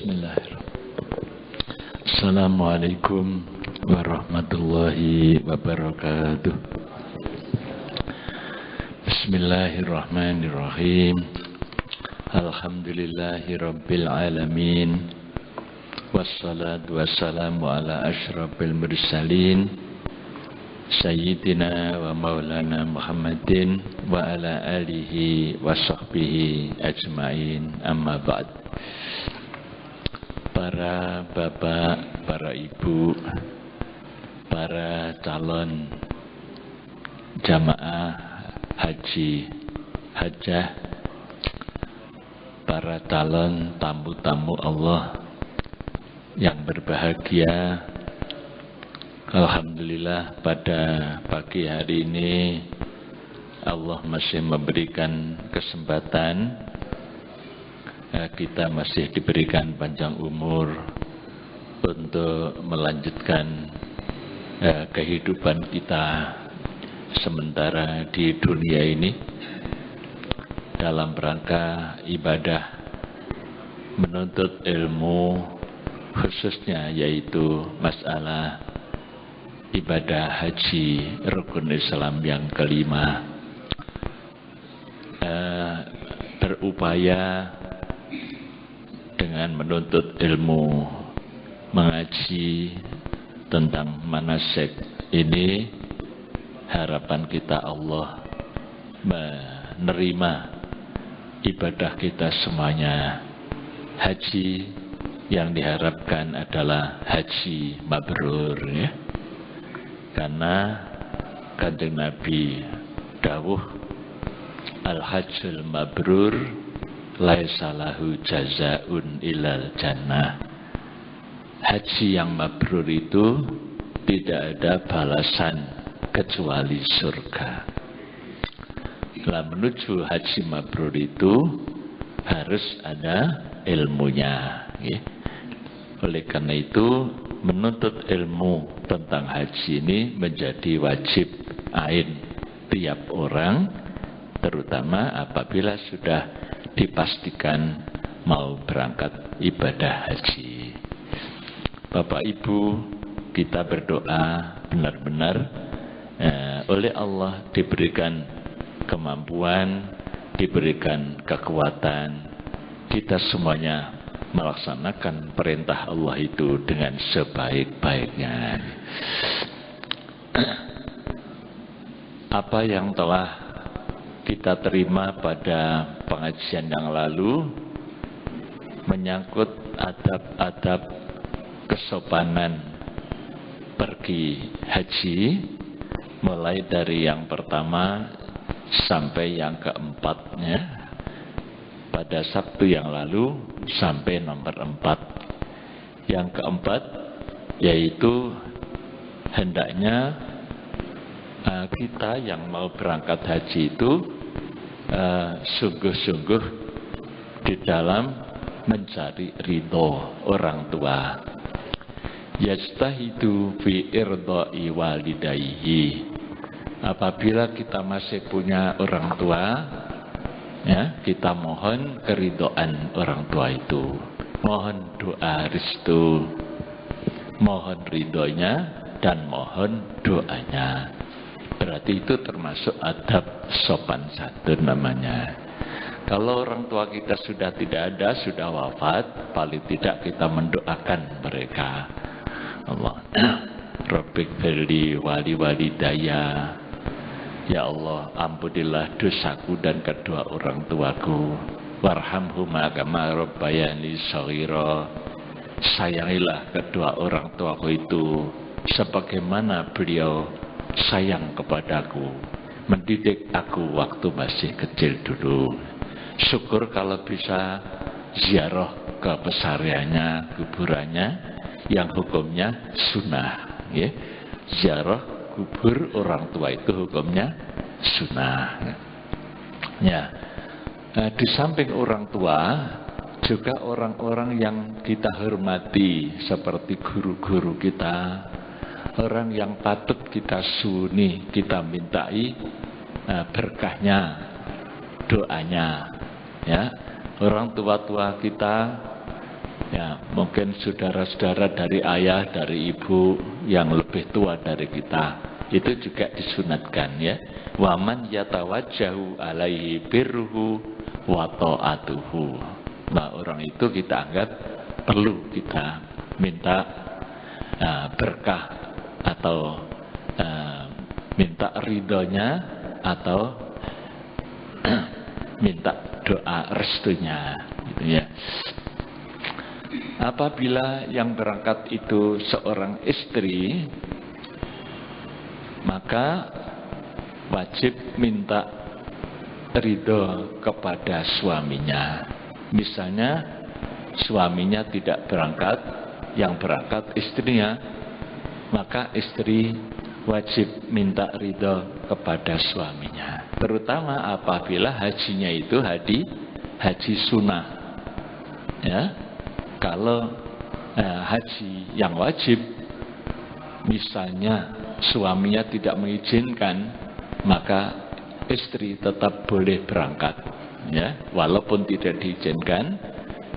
Bismillahirrahmanirrahim. Assalamualaikum warahmatullahi wabarakatuh. Bismillahirrahmanirrahim. Alhamdulillahi rabbil alamin. Wassalatu wassalamu ala asyrafil mursalin Sayyidina wa maulana Muhammadin wa ala alihi wa sahbihi ajma'in, amma ba'd. Para bapak, para ibu, para calon jamaah haji, hajjah, para calon tamu-tamu Allah yang berbahagia, alhamdulillah pada pagi hari ini Allah masih memberikan kesempatan, kita masih diberikan panjang umur untuk melanjutkan kehidupan kita sementara di dunia ini dalam rangka ibadah menuntut ilmu, khususnya yaitu masalah ibadah haji rukun Islam yang kelima. Berupaya dengan menuntut ilmu, mengaji tentang manasik ini, harapan kita Allah menerima ibadah kita semuanya. Haji yang diharapkan adalah haji mabrur, ya. Karena Kanjeng Nabi dawuh, al-hajjul mabrur laisa lahu jazaun ilal jannah. Haji yang mabrur itu tidak ada balasan kecuali surga. Nah, menuju haji mabrur itu harus ada ilmunya, ya. Oleh karena itu menuntut ilmu tentang haji ini menjadi wajib ain tiap orang, terutama apabila sudah dipastikan mau berangkat ibadah haji. Bapak Ibu, kita berdoa benar-benar oleh Allah diberikan kemampuan, diberikan kekuatan, kita semuanya melaksanakan perintah Allah itu dengan sebaik-baiknya. Apa yang telah kita terima pada pengajian yang lalu menyangkut adab-adab kesopanan pergi haji, mulai dari yang pertama sampai yang keempatnya. Pada Sabtu yang lalu sampai nomor 4. Yang keempat yaitu hendaknya kita yang mau berangkat haji itu sungguh-sungguh di dalam mencari ridho orang tua. Yastahidu fi irdai walidayhi. Apabila kita masih punya orang tua, ya, kita mohon keridhaan orang tua itu, mohon doa restu, mohon ridhonya dan mohon doanya. Berarti itu termasuk adab sopan santun namanya. Kalau orang tua kita sudah tidak ada, sudah wafat, paling tidak kita mendoakan mereka. Allah, Rabbik firli wali walidaya. Ya Allah, ampunilah dosaku dan kedua orang tuaku. Warhamhuma kama rabbayani shaghira. Sayangilah kedua orang tuaku itu sebagaimana beliau sayang kepadaku, mendidik aku waktu masih kecil dulu. Syukur kalau bisa ziarah ke pesariannya, kuburannya yang hukumnya sunnah, ya. Ziarah kubur orang tua itu hukumnya sunnah, ya. Di samping orang tua juga orang-orang yang kita hormati seperti guru-guru kita, orang yang patut kita suni, kita mintai berkahnya, doanya, ya. Orang tua-tua kita Ya, mungkin saudara-saudara dari ayah, dari ibu yang lebih tua dari kita, itu juga disunatkan ya. Waman yatawajjahu alaihi birruhu wa ta'atuhu. Nah, orang itu kita anggap perlu kita minta berkah atau minta ridhonya atau minta doa restunya gitu ya. Apabila yang berangkat itu seorang istri, maka wajib minta ridho kepada suaminya. Misalnya suaminya tidak berangkat, yang berangkat istrinya, maka istri wajib minta ridho kepada suaminya. Terutama apabila hajinya itu haji sunnah. Ya. Kalau haji yang wajib, misalnya suaminya tidak mengizinkan, maka istri tetap boleh berangkat. Ya, walaupun tidak diizinkan,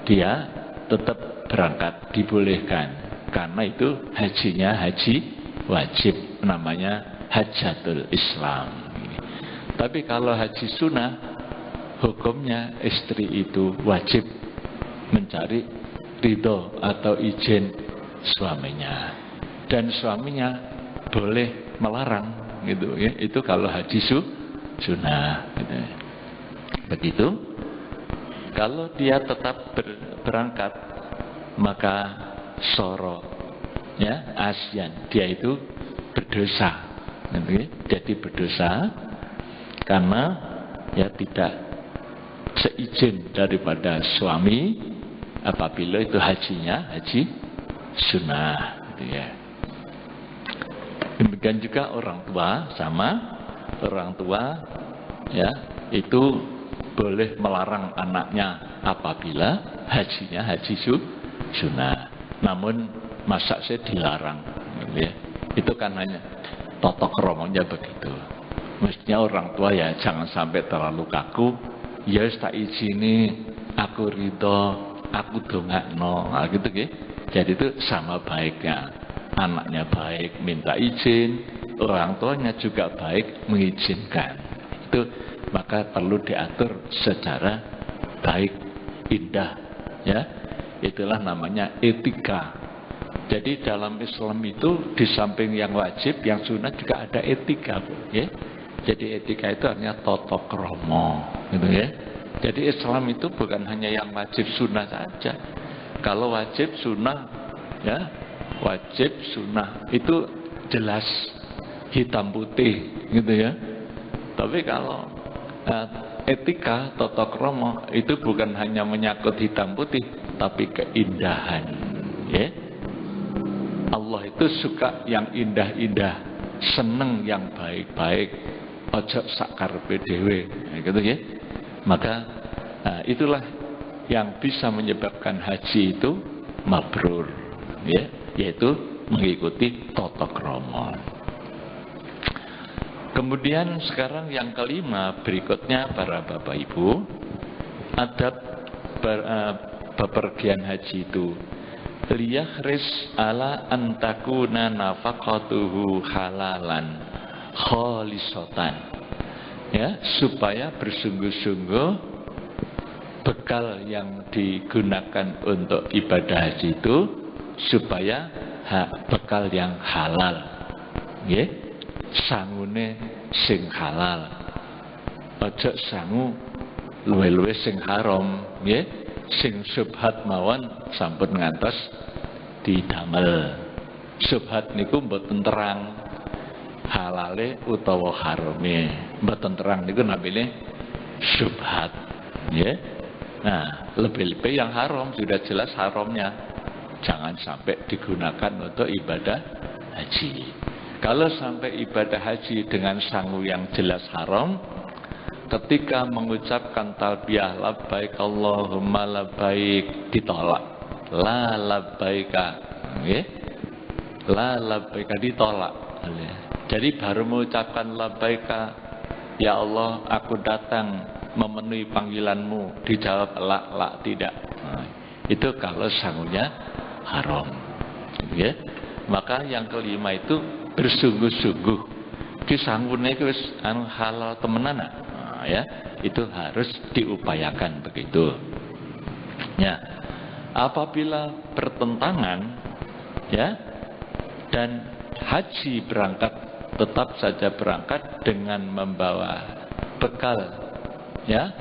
dia tetap berangkat, dibolehkan. Karena itu hajinya haji wajib, namanya hajatul Islam. Tapi kalau haji sunnah, hukumnya istri itu wajib mencari ridho atau izin suaminya, dan suaminya boleh melarang gitu ya. Itu kalau haji sunnah gitu. Begitu. Kalau dia tetap berangkat, maka soro ya, asyan, dia itu berdosa gitu ya. Jadi berdosa karena ya tidak seizin daripada suami apabila itu hajinya haji sunnah gitu ya. Demikian juga orang tua, sama orang tua ya, itu boleh melarang anaknya apabila hajinya haji sunnah. Namun masa saya dilarang gitu ya. Itu kan hanya totok romonya begitu. Mestinya orang tua ya jangan sampai terlalu kaku. Ya tak izini, aku ridho, aku dongakno, gitu gitu. Jadi itu sama baiknya. Anaknya baik minta izin, orang tuanya juga baik mengizinkan. Itu maka perlu diatur secara baik, indah ya. Itulah namanya etika. Jadi dalam Islam itu di samping yang wajib, yang sunnah juga ada etika ya. Jadi etika itu artinya tata krama gitu ya. Jadi Islam itu bukan hanya yang wajib sunnah saja. Kalau wajib sunnah ya, wajib sunnah itu jelas hitam putih gitu ya. Tapi kalau etika tata krama itu bukan hanya menyangkut hitam putih, tapi keindahan ya. Allah itu suka yang indah-indah, seneng yang baik-baik, ojo sakarepe dhewe gitu ya. Maka itulah yang bisa menyebabkan haji itu mabrur ya, yaitu mengikuti tata krama. Kemudian sekarang yang kelima berikutnya para Bapak Ibu, adab bepergian haji itu liyahris ala antakuna nafaqatuhu halalan khalisatan ya, supaya bersungguh-sungguh bekal yang digunakan untuk ibadah haji itu supaya bekal yang halal ya, sangune sing halal, aja sangu luwe-luwe sing haram ya, sing subhat mawon sampun ngantos didamel. Subhat niku mboten terang halale utawa harame, mboten terang niku namine subhat ya. Nah, lebih-lebih yang haram sudah jelas haramnya, jangan sampai digunakan untuk ibadah haji. Kalau sampai ibadah haji dengan sangu yang jelas haram, ketika mengucapkan talbiyah labbaik Allahumma labbaik ditolak, la labbaika nggih, la labbaika ditolak. Jadi baru mengucapkan labbaika, ya Allah aku datang memenuhi panggilanmu, dijawab la tidak. Nah, Itu kalau sangunya haram. Ya. Maka yang kelima itu bersungguh-sungguh. Ki sangune iki wis halal temenan. Nah, ya, itu harus diupayakan begitu. Ya. Apabila bertentangan ya dan haji berangkat tetap saja berangkat dengan membawa bekal ya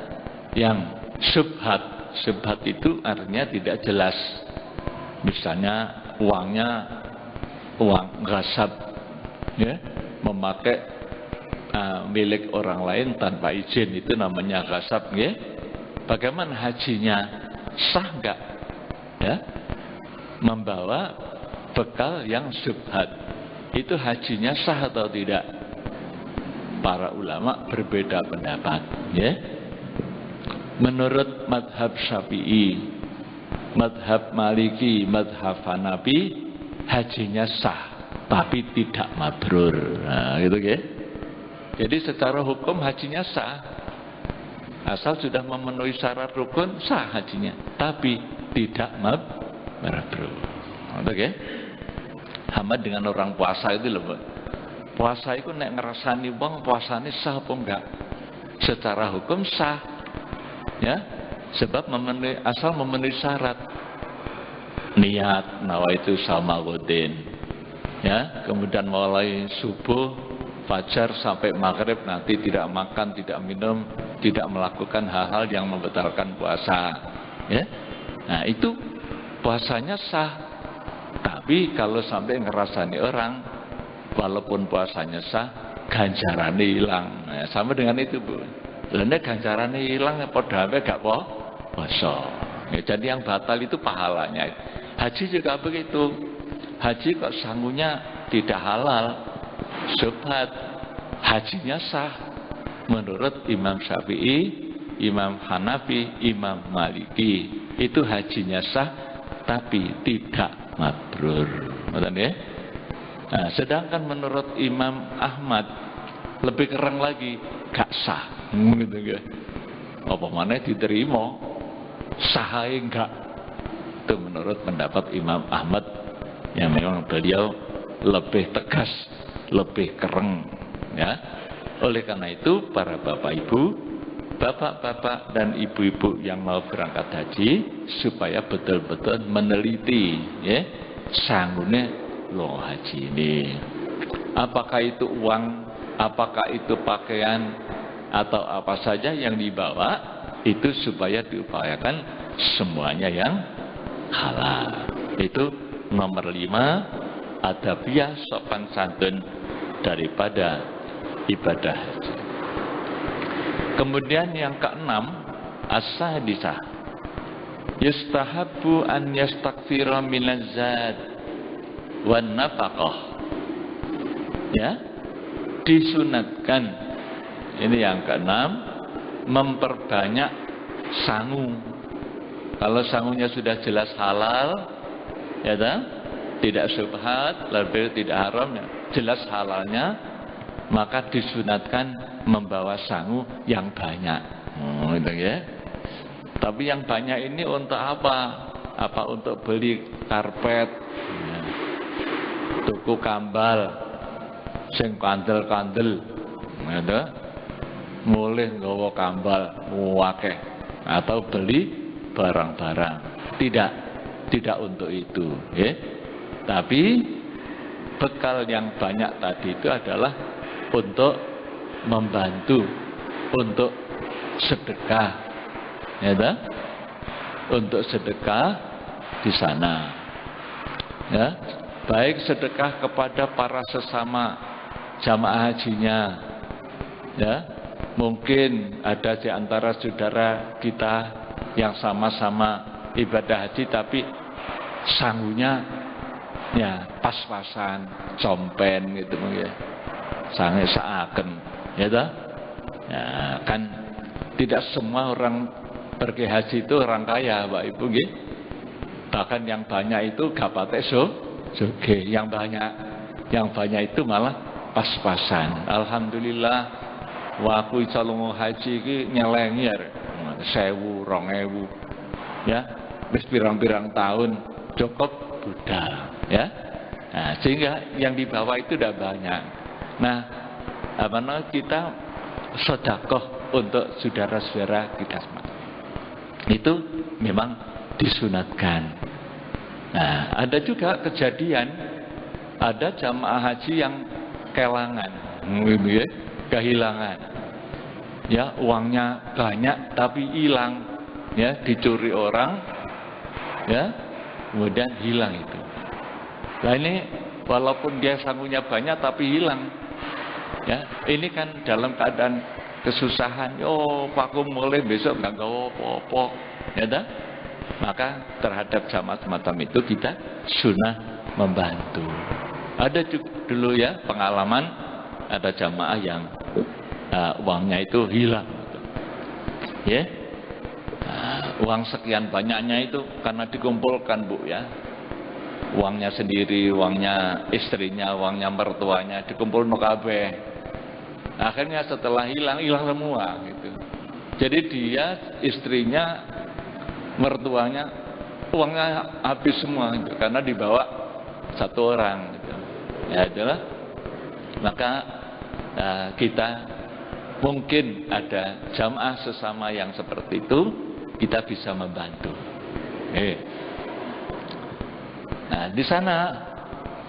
yang syubhat. Syubhat itu artinya tidak jelas. Misalnya uangnya uang ghasab ya, memakai milik orang lain tanpa izin, itu namanya ghasab ya. Bagaimana hajinya? Sah enggak? Ya. Membawa bekal yang syubhat. Itu hajinya sah atau tidak? Para ulama berbeda pendapat ya. Menurut madhab Syafi'i, madhab Maliki, madhab Hanafi, hajinya sah tapi tidak mabrur. Nah, gitu ya. Jadi secara hukum hajinya sah. Asal sudah memenuhi syarat rukun, sah hajinya, tapi tidak mabrur. Gitu ya. Sama dengan orang puasa itu loh. Puasa itu nek ngerasani wong puasane sah apa enggak? Secara hukum sah. Ya, sebab asal memenuhi syarat. Niat nawaitu sama godin. Ya, kemudian mulai subuh, fajar sampai maghrib nanti tidak makan, tidak minum, tidak melakukan hal-hal yang membatalkan puasa. Ya, nah itu puasanya sah. Tapi kalau sampai ngerasani orang, walaupun puasanya sah, ganjarannya hilang. Nah, sama dengan itu Bu. Lainnya ganjarannya hilang, padha gak puasa. Ya, jadi yang batal itu pahalanya. Haji juga begitu. Haji kok sangunya tidak halal, syubhat, hajinya sah menurut Imam Syafi'i, Imam Hanafi, Imam Maliki. Itu hajinya sah tapi tidak mabrur. Ya? Nah, sedangkan menurut Imam Ahmad lebih keren lagi, gak sah. Gitu ya. Apa mana diterima? Sah enggak? Itu menurut pendapat Imam Ahmad yang memang beliau lebih tegas, lebih keren ya. Oleh karena itu para bapak ibu, bapak-bapak dan ibu-ibu yang mau berangkat haji supaya betul-betul meneliti ya sangune lo haji ini. Apakah itu uang, apakah itu pakaian atau apa saja yang dibawa, itu supaya diupayakan semuanya yang halal. Itu nomor 5, adabiah sopan santun daripada ibadah haji. Kemudian yang keenam, as-sadisah, yustahabbu an yastakfira minaz zad wan nafaqah. Ya, disunatkan. Ini yang keenam, memperbanyak sangu. Kalau sangunya sudah jelas halal, ya kan? Tidak syubhat, lalu tidak haram, ya, jelas halalnya, maka disunatkan membawa sangu yang banyak. Gitu ya. Tapi yang banyak ini untuk apa? Apa untuk beli karpet, ya, tuku kambal, sing kandel-kandel, gitu. Mulih nggawa kambal akeh atau beli barang-barang. Tidak untuk itu, ya. Tapi bekal yang banyak tadi itu adalah untuk membantu, untuk sedekah, ya, untuk sedekah di sana, ya. Baik sedekah kepada para sesama jamaah hajinya, ya. Mungkin ada di antara saudara kita yang sama-sama ibadah haji tapi sangunya ya pas-pasan, compen gitu ya. Sange seaken, ya toh? Ya, kan tidak semua orang pergi haji itu orang kaya, Pak Ibu nggih. Bahkan yang banyak itu gak patek sugih, yang banyak itu malah pas-pasan. Alhamdulillah. Waktu iso lunga haji iki nyelengi 1.000, 2.000 ya. wis pirang-pirang tahun cukup budal, ya. Nah, sehingga yang dibawa itu udah banyak. Nah, kita sedekah untuk saudara-saudara kita semua. Itu memang disunatkan. Nah, ada juga kejadian ada jamaah haji yang kelangan, gitu ya, kehilangan. Ya, uangnya banyak tapi hilang, ya, dicuri orang, ya, kemudian hilang itu. Nah, ini walaupun dia sanggupnya banyak tapi hilang, ya, ini kan dalam keadaan kesusahan. Oh, Pak mulai besok nggak gawa apa-apa, ya dah. Maka terhadap jamaah semacam itu kita sunnah membantu. Ada juga dulu ya pengalaman ada jamaah yang uangnya itu hilang, ya. Uang sekian banyaknya itu karena dikumpulkan, Bu, ya. Uangnya sendiri, uangnya istrinya, uangnya mertuanya dikumpul no kabeh. Akhirnya setelah hilang semua gitu. Jadi dia, istrinya, mertuanya, uangnya habis semua gitu, karena dibawa satu orang gitu. Ya itulah. Maka kita mungkin ada jamaah sesama yang seperti itu, kita bisa membantu. Nah, di sana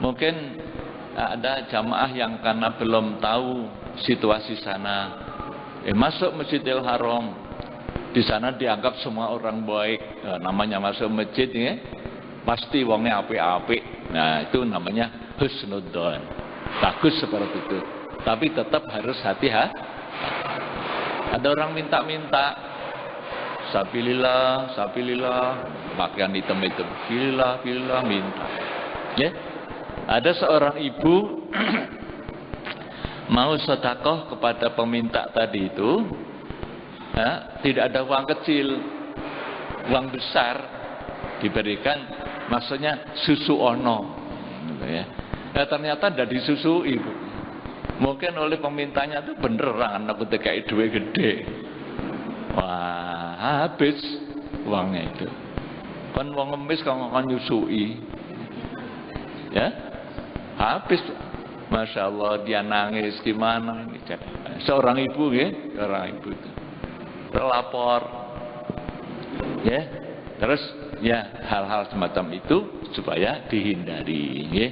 mungkin ada jamaah yang karena belum tahu situasi sana, masuk Masjidil Haram, di sana dianggap semua orang baik. Namanya masuk masjid, ya, pasti wongnya apik-apik. Nah, itu namanya husnudzon, bagus seperti itu. Tapi tetap harus hati-hati. Ada orang minta-minta, sabilillah, pakaian hitam itu, pilih, minta. Ya, ada seorang ibu mau sedekah kepada peminta tadi itu, ya, tidak ada uang kecil, uang besar diberikan, maksudnya susu ono, ya. Nah, ternyata tidak disusui, Bu. Mungkin oleh pemintanya itu beneran aku kayak duit gede. Wah, habis uangnya itu. Kan wong ngemis kalau nyusui, ya, habis. Masya Allah, dia nangis gimana ini. Seorang ibu, ya, seorang ibu itu terlapor, ya. Terus ya hal-hal semacam itu supaya dihindari, ya.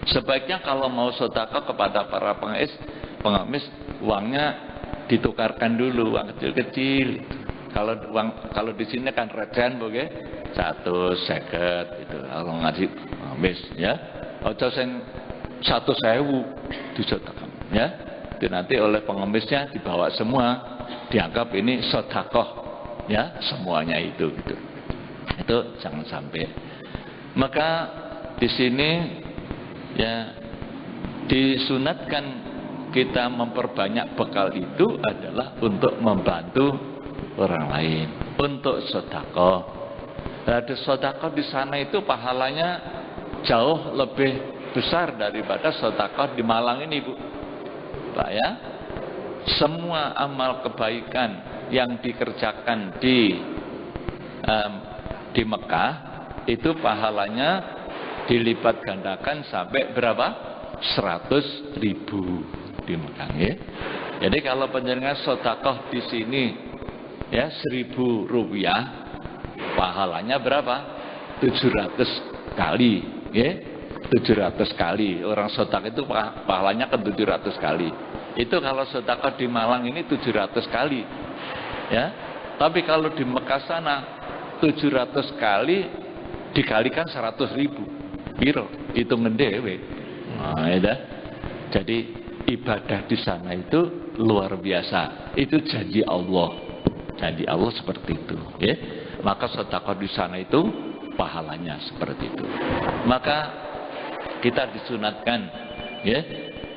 Sebaiknya kalau mau sedekah kepada para pengemis, uangnya ditukarkan dulu, uang kecil-kecil. Kalau di sini kan recehan, Bu, ya, 150 itu kalau ngasih pengemis, ya. Ojo sing 1.000 disedekahkan, ya. Itu nanti oleh pengemisnya dibawa semua, dianggap ini sedekah, ya, semuanya itu gitu. Itu jangan sampai. Maka di sini, ya, disunatkan kita memperbanyak bekal itu adalah untuk membantu orang lain, untuk sedekah. Ada sedekah di sana itu pahalanya jauh lebih besar daripada sedekah di Malang ini, Bu. Pak, ya. Semua amal kebaikan yang dikerjakan di Mekah itu pahalanya dilipat gandakan sampai berapa? 100.000 di Mekah, ya. Jadi kalau panjenengan sedekah di sini, ya, 1.000 rupiah, pahalanya berapa? 700 kali, ya. 700 kali. Orang sedekah itu pahalanya kan 700 kali. Itu kalau sedekah di Malang ini 700 kali, ya. Tapi kalau di Mekah sana 700 kali dikalikan 100.000. Piro? Hitungan dhewe. Nah, ya. Jadi ibadah di sana itu luar biasa. Itu janji Allah. Janji Allah seperti itu, ya. Maka sedekah di sana itu pahalanya seperti itu. Maka kita disunatkan, ya,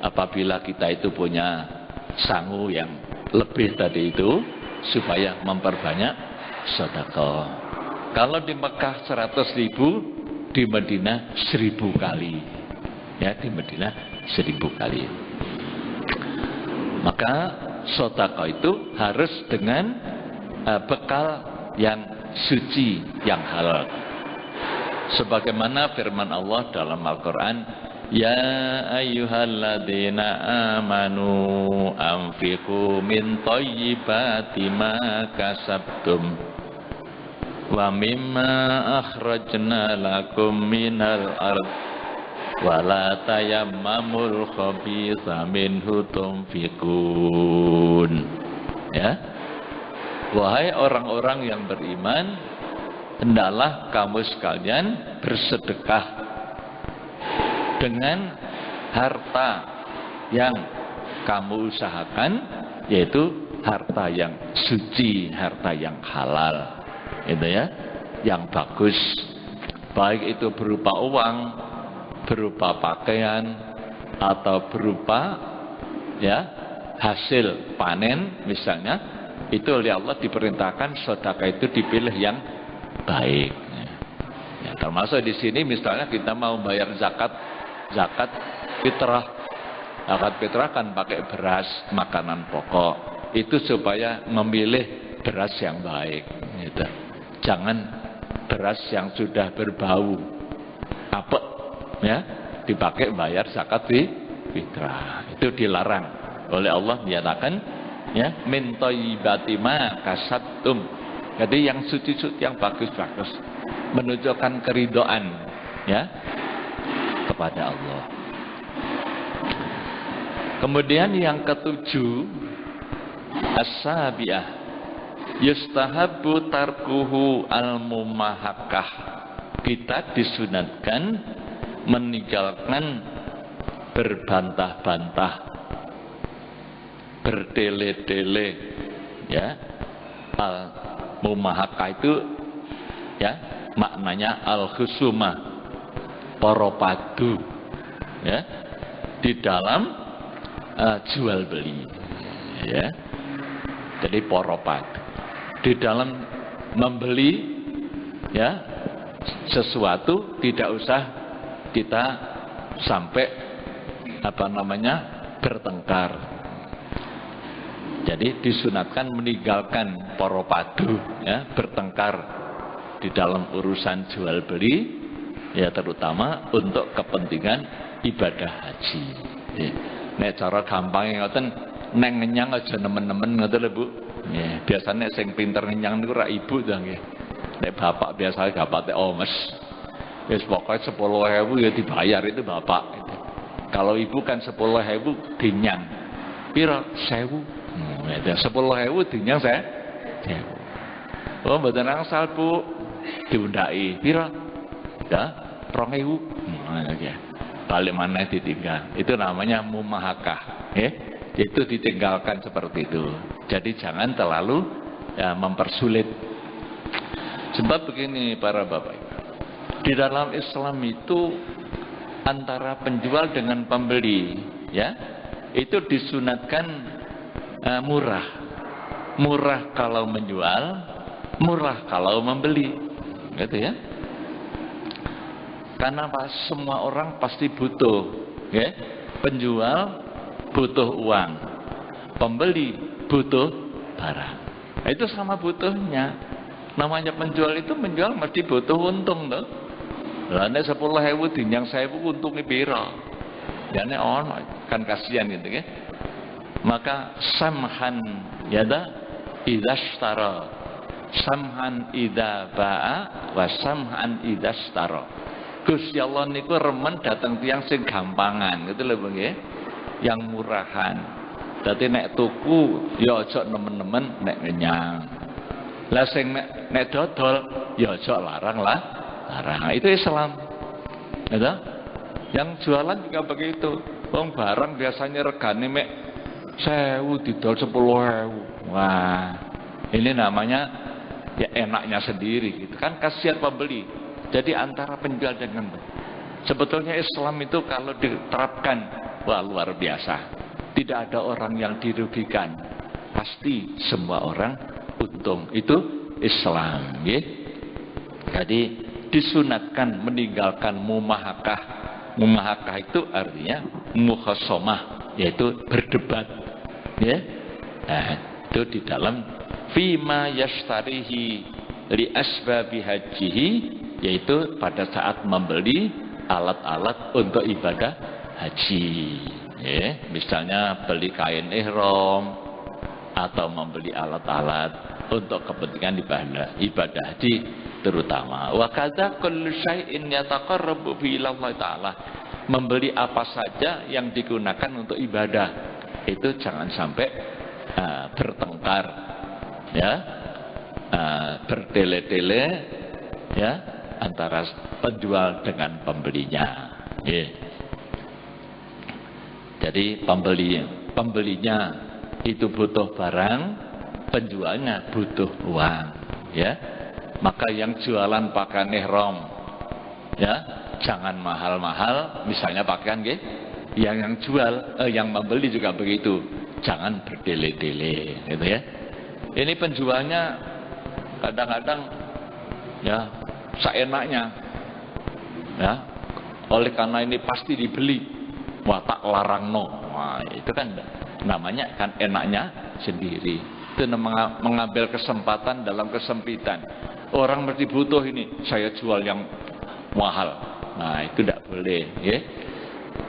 apabila kita itu punya sangu yang lebih tadi itu, supaya memperbanyak sedekah. Kalau di Mekah 100.000, di Madinah 1.000 kali, ya, di Madinah 1.000 kali. Maka sedekah itu harus dengan bekal yang suci, yang halal. Sebagaimana firman Allah dalam Al-Quran, ya ayyuhalladzina amanu anfiqu min thayyibati ma kasabtum wa mimma akhrajna lakum minal ard wa la tayammamul khabitha minhu tunfiqun. Ya, wahai orang-orang yang beriman, hendaklah kamu sekalian bersedekah dengan harta yang kamu usahakan, yaitu harta yang suci, harta yang halal, itu ya, yang bagus, baik itu berupa uang, berupa pakaian, atau berupa ya hasil panen misalnya. Itu oleh Allah diperintahkan sedekah itu dipilih yang baik. Ya, termasuk di sini misalnya kita mau bayar zakat fitrah. Zakat fitrah kan pakai beras, makanan pokok. Itu supaya memilih beras yang baik. Gitu. Jangan beras yang sudah berbau apek, ya, dipakai bayar zakat fitrah. Itu dilarang oleh Allah, dinyatakan ya min thayyibati ma kasabtum. Jadi yang suci-suci, yang bagus-bagus, menunjukkan keridhaan ya kepada Allah. Kemudian yang ketujuh, as-sabi'ah, yustahabbu tarkuhu al-mumahakah. Kita disunatkan meninggalkan berbantah-bantah, bertele-tele, ya. Al-mumahakah itu ya maknanya al-khusumah, poropadu, ya, di dalam jual beli, ya. Jadi poropadu di dalam membeli ya sesuatu, tidak usah kita sampai bertengkar. Jadi disunatkan meninggalkan poropadu, ya, bertengkar di dalam urusan jual beli, ya, terutama untuk kepentingan ibadah haji. Nek cara gampang ngoten, neng ngenyang aja nemen-nemen ngoten lho Bu. Ya, biasanya sing pinter ngenyang niku ra ibu ta nggih. Nek bapak biasanya gak pate omes. Wis pokoke 10.000 ya dibayar, itu bapak. Kalau ibu kan 10.000 dinyang. Pira? 1.000. Ya 10.000 dinyang saya. Oh mboten angsal Bu. Diundaki. Pira? Ya 2.000. Ya. Balik mana ditinggal. Itu namanya mumahakah. Itu ditinggalkan seperti itu. Jadi jangan terlalu ya, mempersulit. Sebab begini para bapak, di dalam Islam itu antara penjual dengan pembeli, ya, itu disunatkan murah. Murah kalau menjual, murah kalau membeli, gitu ya. Karena semua orang pasti butuh, ya. Penjual butuh uang, pembeli butuh barang. Itu sama butuhnya. Namanya penjual itu menjual mesti butuh untung toh. Lah nek 10.000 dinyang 1.000 untunge pira? Ya nek ono kan kasihan gitu ya. Maka samhan yada idzastara. Samhan idza ba'a wa samhan idzastara. Gusti Allah niku remen dateng tiyang sing gampangan gitu lho nggih. Yang murahan. Dadi nek tuku ya aja nemen-nemen nek ngenyang. Lah sing nek dodol ya aja larang. Itu Islam. Gitu? Yang jualan juga begitu. Wong barang biasanya regane mek 1.000 didol 10.000. Wah, ini namanya ya enaknya sendiri gitu. Kan kasihan pembeli. Jadi antara penjual dengan sebetulnya Islam itu kalau diterapkan wah luar biasa. Tidak ada orang yang dirugikan. Pasti semua orang untung. Itu Islam, ya. Jadi disunatkan meninggalkan mumahakah. Mumahakah itu artinya mukhasomah, yaitu berdebat, ya. Nah, itu di dalam fima yashtarihi li asbabi hajihi, yaitu pada saat membeli alat-alat untuk ibadah haji. Misalnya beli kain ihram atau membeli alat-alat untuk kepentingan ibadah haji terutama. Wa kadza kullu syai'in yataqarrabu bi Allah taala. Membeli apa saja yang digunakan untuk ibadah itu jangan sampai bertengkar, ya, berdele-dele, ya, antara penjual dengan pembelinya. Jadi pembelinya itu butuh barang, penjualnya butuh uang, ya. Maka yang jualan pakaian ihram, ya, jangan mahal-mahal, misalnya pakaian, yang jual, yang membeli juga begitu, jangan berdele-dele, gitu ya. Ini penjualnya kadang-kadang, ya, seenaknya, ya, oleh karena ini pasti dibeli, wah tak larang no, wah itu kan namanya kan enaknya sendiri. Itu mengambil kesempatan dalam kesempitan. Orang mesti butuh ini, saya jual yang mahal. Nah itu tidak boleh, ya.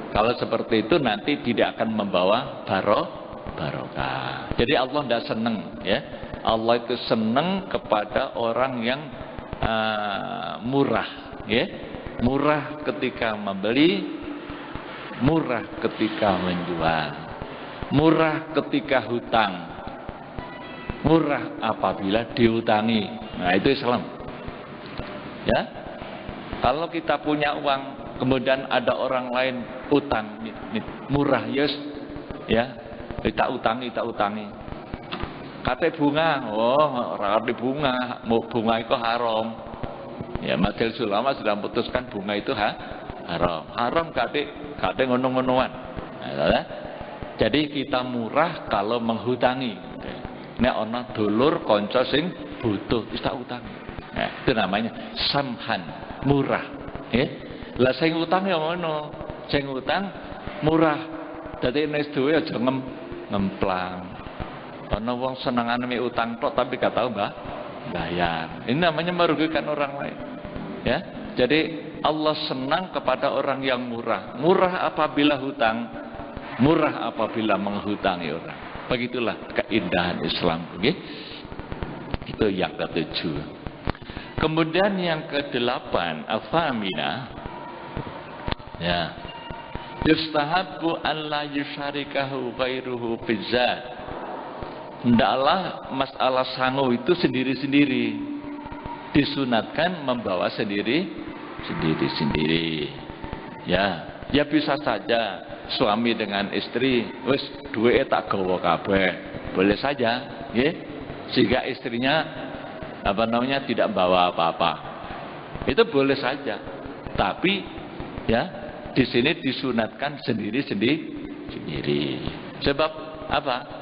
Kalau seperti itu nanti tidak akan membawa barokah. Jadi Allah tidak senang, ya. Allah itu senang kepada orang yang murah, ya. Murah ketika membeli, murah ketika menjual, murah ketika hutang, murah apabila dihutangi. Nah itu Islam, ya. Kalau kita punya uang, kemudian ada orang lain utang, murah, yes, ya, kita utangi. Kate bunga, oh, rati bunga, mau bunga itu haram. Ya, Majelis Ulama sudah memutuskan bunga itu haram. Haram kate ngono-ngonoan. Nah, jadi kita murah kalau menghutangi. Nek ana dulur kanca sing butuh, wis tak utangi. Nah, itu namanya samhan, murah, ya. Lah sing utang ya ngono, sing utang murah. Dadi nek duwe aja ngemplang. Ana wong senengane mek utang tok tapi gak tahu bayar. Ini namanya merugikan orang lain. Ya. Jadi Allah senang kepada orang yang murah. Murah apabila hutang, murah apabila menghutangi orang. Begitulah keindahan Islam, okay? Itu yang ketujuh. Kemudian yang kedelapan, al-thamina, ya, yustahabbu an la yusyarikahu ghairuhu fizzat. Hendaklah masalah sangu itu sendiri-sendiri, disunatkan membawa sendiri-sendiri. Ya bisa saja suami dengan istri, wis duwe tak gawa kabeh, boleh saja, nggih. Sehingga istrinya tidak bawa apa-apa. Itu boleh saja. Tapi ya di sini disunatkan sendiri-sendiri. Sebab apa?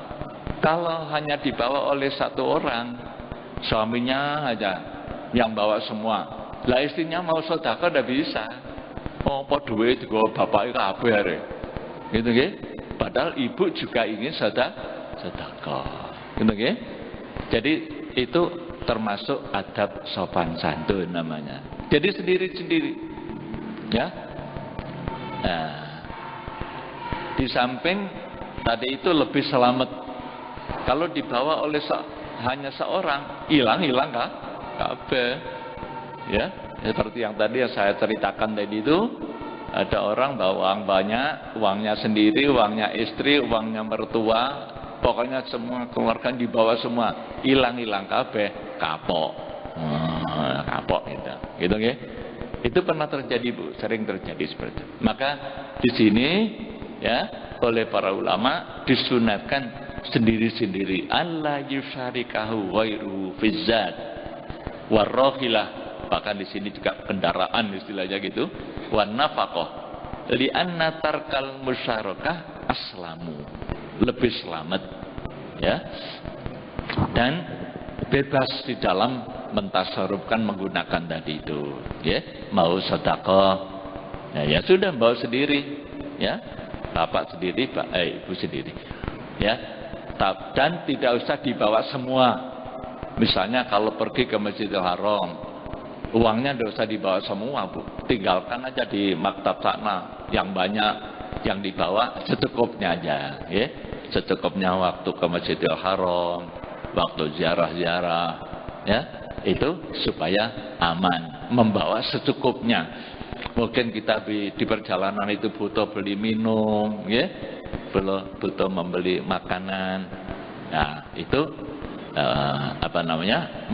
Kalau hanya dibawa oleh satu orang, suaminya aja yang bawa semua. Lah istrinya mau sedekah tidak bisa. Apa duit digawa bapake kabeh arek. Gitu nggih. Padahal ibu juga ingin sedekah. Gitu nggih. Jadi itu termasuk adab sopan santun namanya. Jadi sendiri-sendiri. Ya. Nah, di samping tadi itu lebih selamat. Kalau dibawa oleh hanya seorang, hilang kabeh. Ya, seperti yang tadi yang saya ceritakan tadi itu, ada orang bawa uang banyak, uangnya sendiri, uangnya istri, uangnya mertua, pokoknya semua keluarga dibawa semua, hilang kabeh, kapok gitu nggih. Itu pernah terjadi Bu, sering terjadi seperti itu. Maka di sini ya oleh para ulama disunatkan sendiri-sendiri, alla yusyarikahu ghairuhu fizzat warrahilah. Bahkan di sini juga kendaraan istilahnya gitu, wan nafaqah, li anna tarkal musyarakah aslamu, lebih selamat, ya, dan bebas di dalam mentasarufkan menggunakan tadi itu, ya. Mau sedekah, ya sudah bawa sendiri, ya, bapak sendiri, ibu sendiri, ya, dan tidak usah dibawa semua, Misalnya kalau pergi ke Masjidil Haram, uangnya tidak usah dibawa semua, Bu. Tinggalkan aja di maktab sana. Yang banyak yang dibawa secukupnya aja, ya. Secukupnya waktu ke Masjidil Haram, waktu ziarah-ziarah, ya. Itu supaya aman, membawa secukupnya. Mungkin kita di perjalanan itu butuh beli minum, ya. Butuh membeli makanan. Nah, itu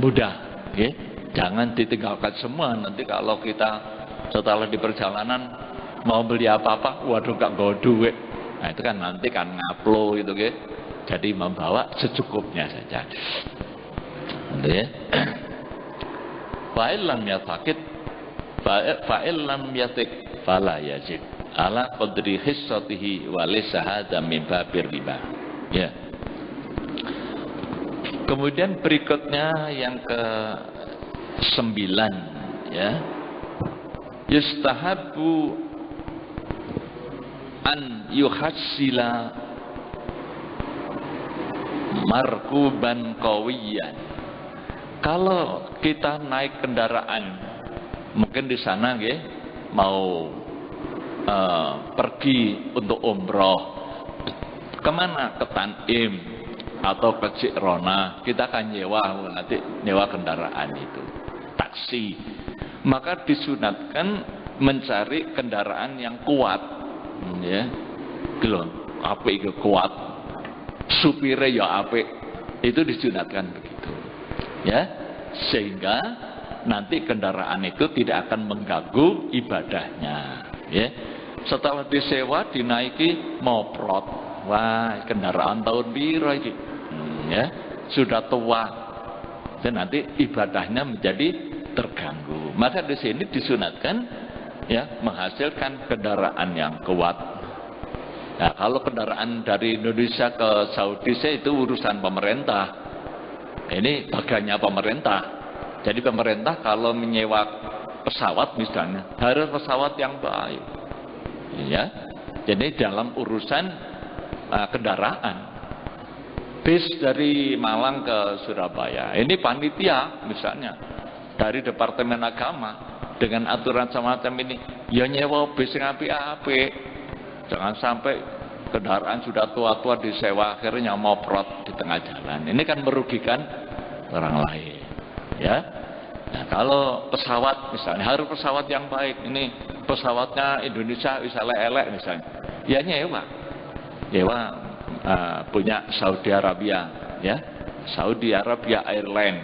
mudah, ya. Jangan ditinggalkan semua. Nanti kalau kita setelah di perjalanan mau beli apa-apa, waduh gak bawa duit. Nah itu kan nanti kan ngaplo gitu, ya. Jadi membawa secukupnya saja. Ya. Fa'ilam yatakid, fa'ilam yatik, fala yazid. Ala qadri hissatihi wa laysa hadza min babir riba. Ya. Kemudian berikutnya yang ke-9, ya. Yustahabu an yuhassila markuban qawiyan. Kalau kita naik kendaraan, mungkin di sana nggih mau pergi untuk umroh. Kemana? Ke Tanim atau ke Ji'rona, kita akan nyewa kendaraan itu, taksi. Maka disunatkan mencari kendaraan yang kuat, ya, gitu, apik itu kuat, supire ya apik, itu disunatkan begitu, ya, sehingga nanti kendaraan itu tidak akan mengganggu ibadahnya, ya. Setelah disewa dinaiki moprot, wah kendaraan tahun biru ini. Ya, sudah tua, dan nanti ibadahnya menjadi terganggu. Maka di sini disunatkan, ya, menghasilkan kendaraan yang kuat. Nah, kalau kendaraan dari Indonesia ke Saudi itu urusan pemerintah. Ini bagiannya pemerintah. Jadi pemerintah kalau menyewa pesawat misalnya, harus pesawat yang baik. Ya, jadi dalam urusan kendaraan. Bis dari Malang ke Surabaya, ini panitia misalnya dari Departemen Agama dengan aturan semacam ini, ya nyewa bis yang apik-apik. Jangan sampai kendaraan sudah tua-tua disewa akhirnya moprot di tengah jalan. Ini kan merugikan orang lain, ya. Nah, kalau pesawat misalnya harus pesawat yang baik. Ini pesawatnya Indonesia bisa elek misalnya, ya nyewa punya Saudi Arabia, ya, Saudi Arabia Airline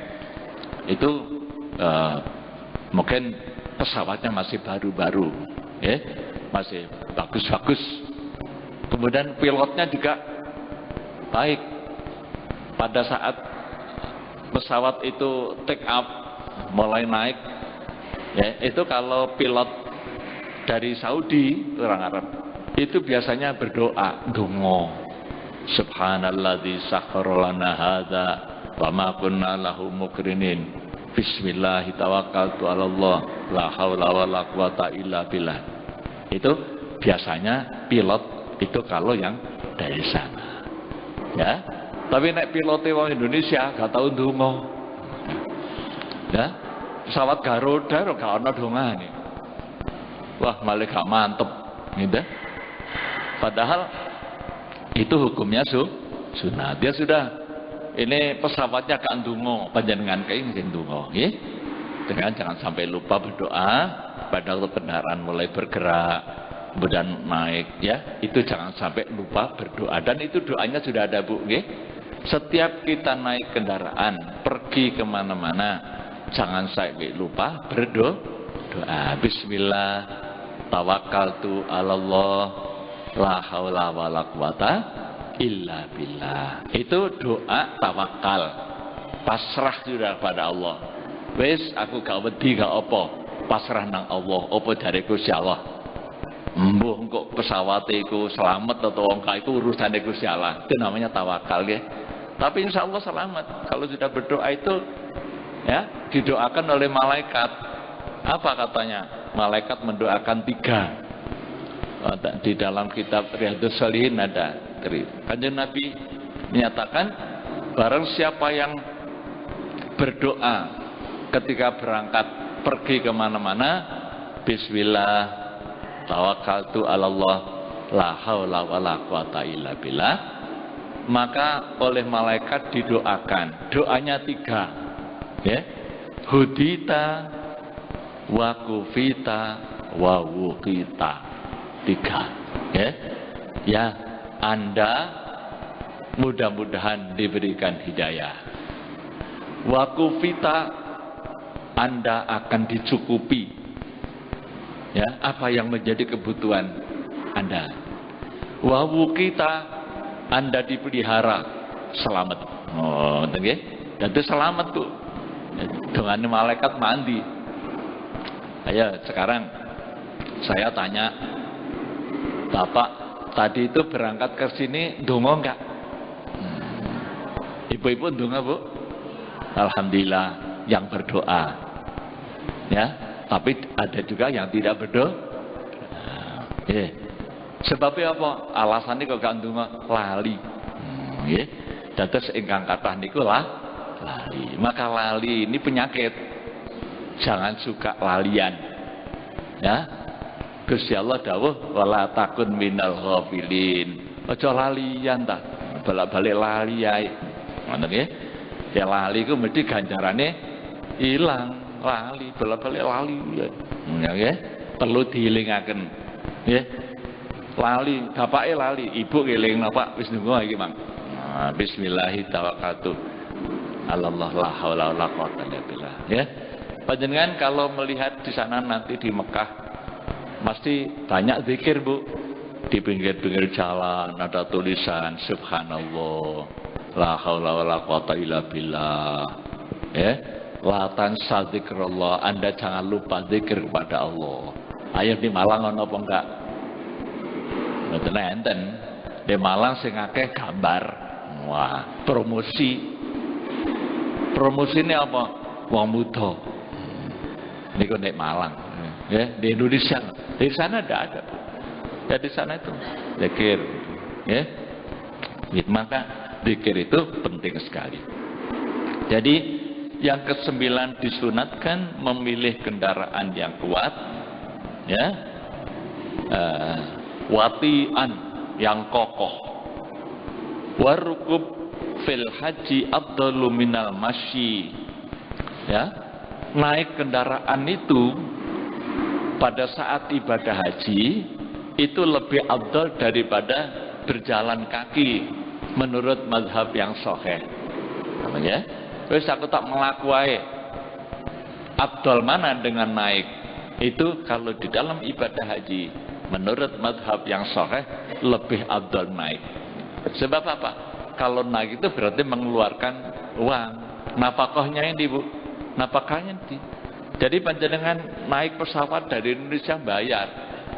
itu mungkin pesawatnya masih baru-baru, ya, masih bagus-bagus. Kemudian pilotnya juga baik. Pada saat pesawat itu take up, mulai naik, ya, itu kalau pilot dari Saudi, orang Arab, itu biasanya berdoa, dongo. Subhanalladzi sakhkhara lana hadza wa ma kunna lahu muqrinin. Bismillah tawakkaltu 'alallah la haula wala quwata illa billah. Itu biasanya pilot itu kalau yang dari sana. Ya. Tapi nek pilote wong Indonesia gak tau ndonga. Ya. Pesawat Garuda gak ana dongane. Wah, malah gak mantep gitu. Padahal itu hukumnya sunat. Dia sudah, ini pesawatnya kan ndonga, panjenengan kae sing ndonga, nggih. Dengan jangan sampai lupa berdoa pada kendaraan mulai bergerak, kemudian naik, ya. Itu jangan sampai lupa berdoa, dan itu doanya sudah ada, Bu, nggih. Setiap kita naik kendaraan, pergi kemana-mana, jangan sampai lupa berdoa. Bismillah, tawakkaltu 'alallah. La haula wala quwata illa billah. Itu doa tawakal. Pasrah sudah pada Allah. Wis aku gak wedi gak apa. Pasrah nang Allah. Apa dari Gusti Allah. Mbuh kok pesawat iku selamat atau engka itu urusan Gusti Allah. Itu namanya tawakal, ya. Tapi insya Allah selamat. Kalau sudah berdoa itu, ya, didoakan oleh malaikat. Apa katanya? Malaikat mendoakan 3. Di dalam kitab Riyadhus Shalihin ada. Kanjeng Nabi menyatakan, barang siapa yang berdoa ketika berangkat pergi kemana-mana, bismillah, tawakkaltu 'alallah, la haula wala quwata illa billah, maka oleh malaikat didoakan. Doanya 3, ya. Hudita wa kufita wa wuqita. 3, ya. Ya, Anda mudah-mudahan diberikan hidayah. Wa kufita, Anda akan dicukupi, ya, apa yang menjadi kebutuhan Anda. Wa wuqita, Anda dipelihara, selamat. Oh, nggih. Dadi selamat tuh. Dengan malaikat mandi. Ayo sekarang saya tanya, Bapak tadi itu berangkat ke sini ndonga enggak? Ibu-ibu ndonga, Bu? Alhamdulillah yang berdoa. Ya, tapi ada juga yang tidak berdoa. Sebabnya apa? Alasannya kok gak ndonga, lali. Nggih. Dados ingkang kathah niku lali. Maka lali ini penyakit. Jangan suka lalian. Ya. Gusti Allah dawuh wala takun minal ghafilin. Aja lalian ta. Balik-balik lali ae. Ngoten nggih. Ya lali ku mesti ganjarane ilang, lali, balik-balik lali. Ya nggih. Perlu dielingaken. Nggih. Lali, bapake lali, ibu ngeling napa wis ndonga iki, Mang. Nah, bismillahirrahmanirrahim tawakkaltu 'alallah la haula wala quwata illa billah, ya. Panjenengan kalau melihat di sana nanti di Mekah pasti banyak zikir, Bu. Di pinggir-pinggir jalan ada tulisan subhanallah, la haula wala quwata illa billah. Ya. La tansa zikrullah, Anda jangan lupa zikir kepada Allah. Ayo di Malang ono apa enggak? Mboten enten. Di Malang sing akeh gambar. Wah, promosi. Promosine apa? Wong muda. Niku nek Malang. Ya, di Indonesia. Di sana tidak ada. Ya di sana itu zikir. Ya. Maka zikir itu penting sekali. Jadi yang ke-9 disunatkan memilih kendaraan yang kuat. Ya. Wati'an, yang kokoh. Warukub fil haji afdalu minal masyi. Ya, naik kendaraan itu pada saat ibadah haji itu lebih afdal daripada berjalan kaki menurut mazhab yang sahih. Namanya, wis aku tak melaku wae. Afdal mana dengan naik? Itu kalau di dalam ibadah haji menurut madhab yang sahih lebih afdal naik. Sebab apa? Kalau naik itu berarti mengeluarkan uang. Nafkahnya ini, Bu. Nafkahnya ini. Jadi panjenengan naik pesawat dari Indonesia bayar.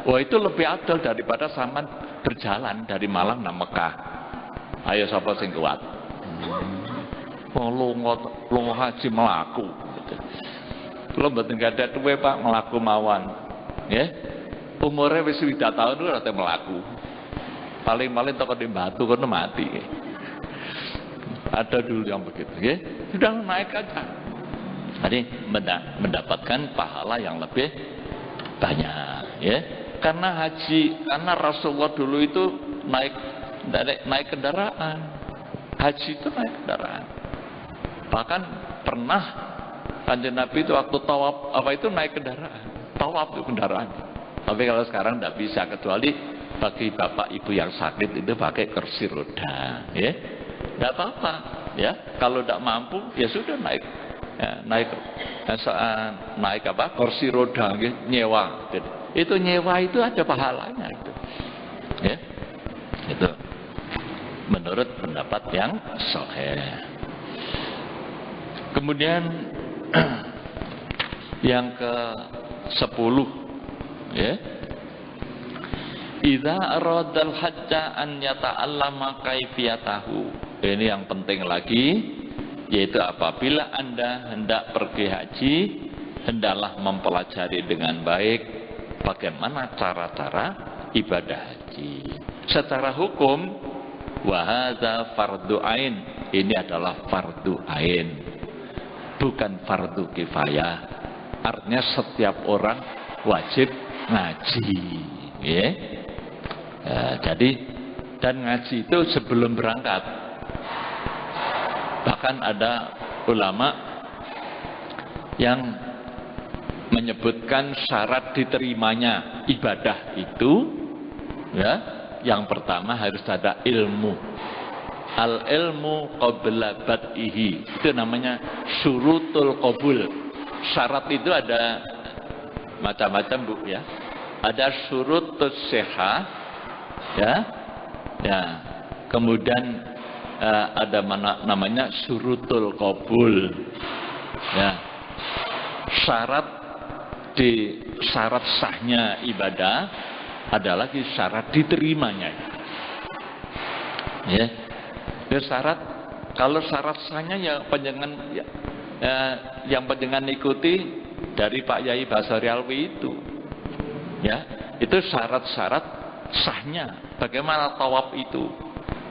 Wah, itu lebih afdal daripada sampean berjalan dari Malang nang Mekah. Ayo sapa sing kuat? Lunga haji melaku. Kula mboten gadah duwe, Pak, melaku mawon. Nggih. Umurnya wis 3 tahun itu rata melaku. Paling-paling toko di batu kono mati. Ada dulu yang begitu, ya. Sudah naik aja. Jadi mendapatkan pahala yang lebih banyak, ya. Karena haji, karena Rasulullah dulu itu naik kendaraan. Haji itu naik kendaraan. Bahkan pernah Kanjeng Nabi itu waktu tawaf apa itu naik kendaraan. Tawaf itu kendaraan. Tapi kalau sekarang tidak bisa, kecuali bagi bapak ibu yang sakit itu pakai kursi roda, ya, tidak apa-apa, ya. Kalau tidak mampu, ya sudah naik, ya, naik apa? Kursi roda, ya, nyewa. Itu nyewa itu ada pahalanya, itu, ya, itu menurut pendapat yang sahih. Kemudian yang ke-10. Ya. Idza aradal hajja an yata'allama kaifiyatahu. Ini yang penting lagi, yaitu apabila Anda hendak pergi haji, hendaklah mempelajari dengan baik bagaimana cara-cara ibadah haji. Secara hukum, wa hadza fardhu ain. Ini adalah fardhu ain. bukan fardu kifayah. Artinya setiap orang wajib ngaji, ya. Jadi dan ngaji itu sebelum berangkat. Bahkan ada ulama yang menyebutkan syarat diterimanya ibadah itu, ya, yang pertama harus ada ilmu. Al ilmu qabla bad'ihi, itu namanya syurutul qabul. Syarat itu ada macam-macam, Bu, ya. Ada syurutus sihah, ya. Ya. Kemudian ada namanya syurutul qabul. Ya. Syarat sahnya ibadah ada lagi syarat diterimanya. Ya. Syarat, kalau syarat sahnya ya panjangan ya, yang panjangan ikuti dari Pak Yai Basari Alwi itu, ya, itu syarat-syarat sahnya. Bagaimana tawaf itu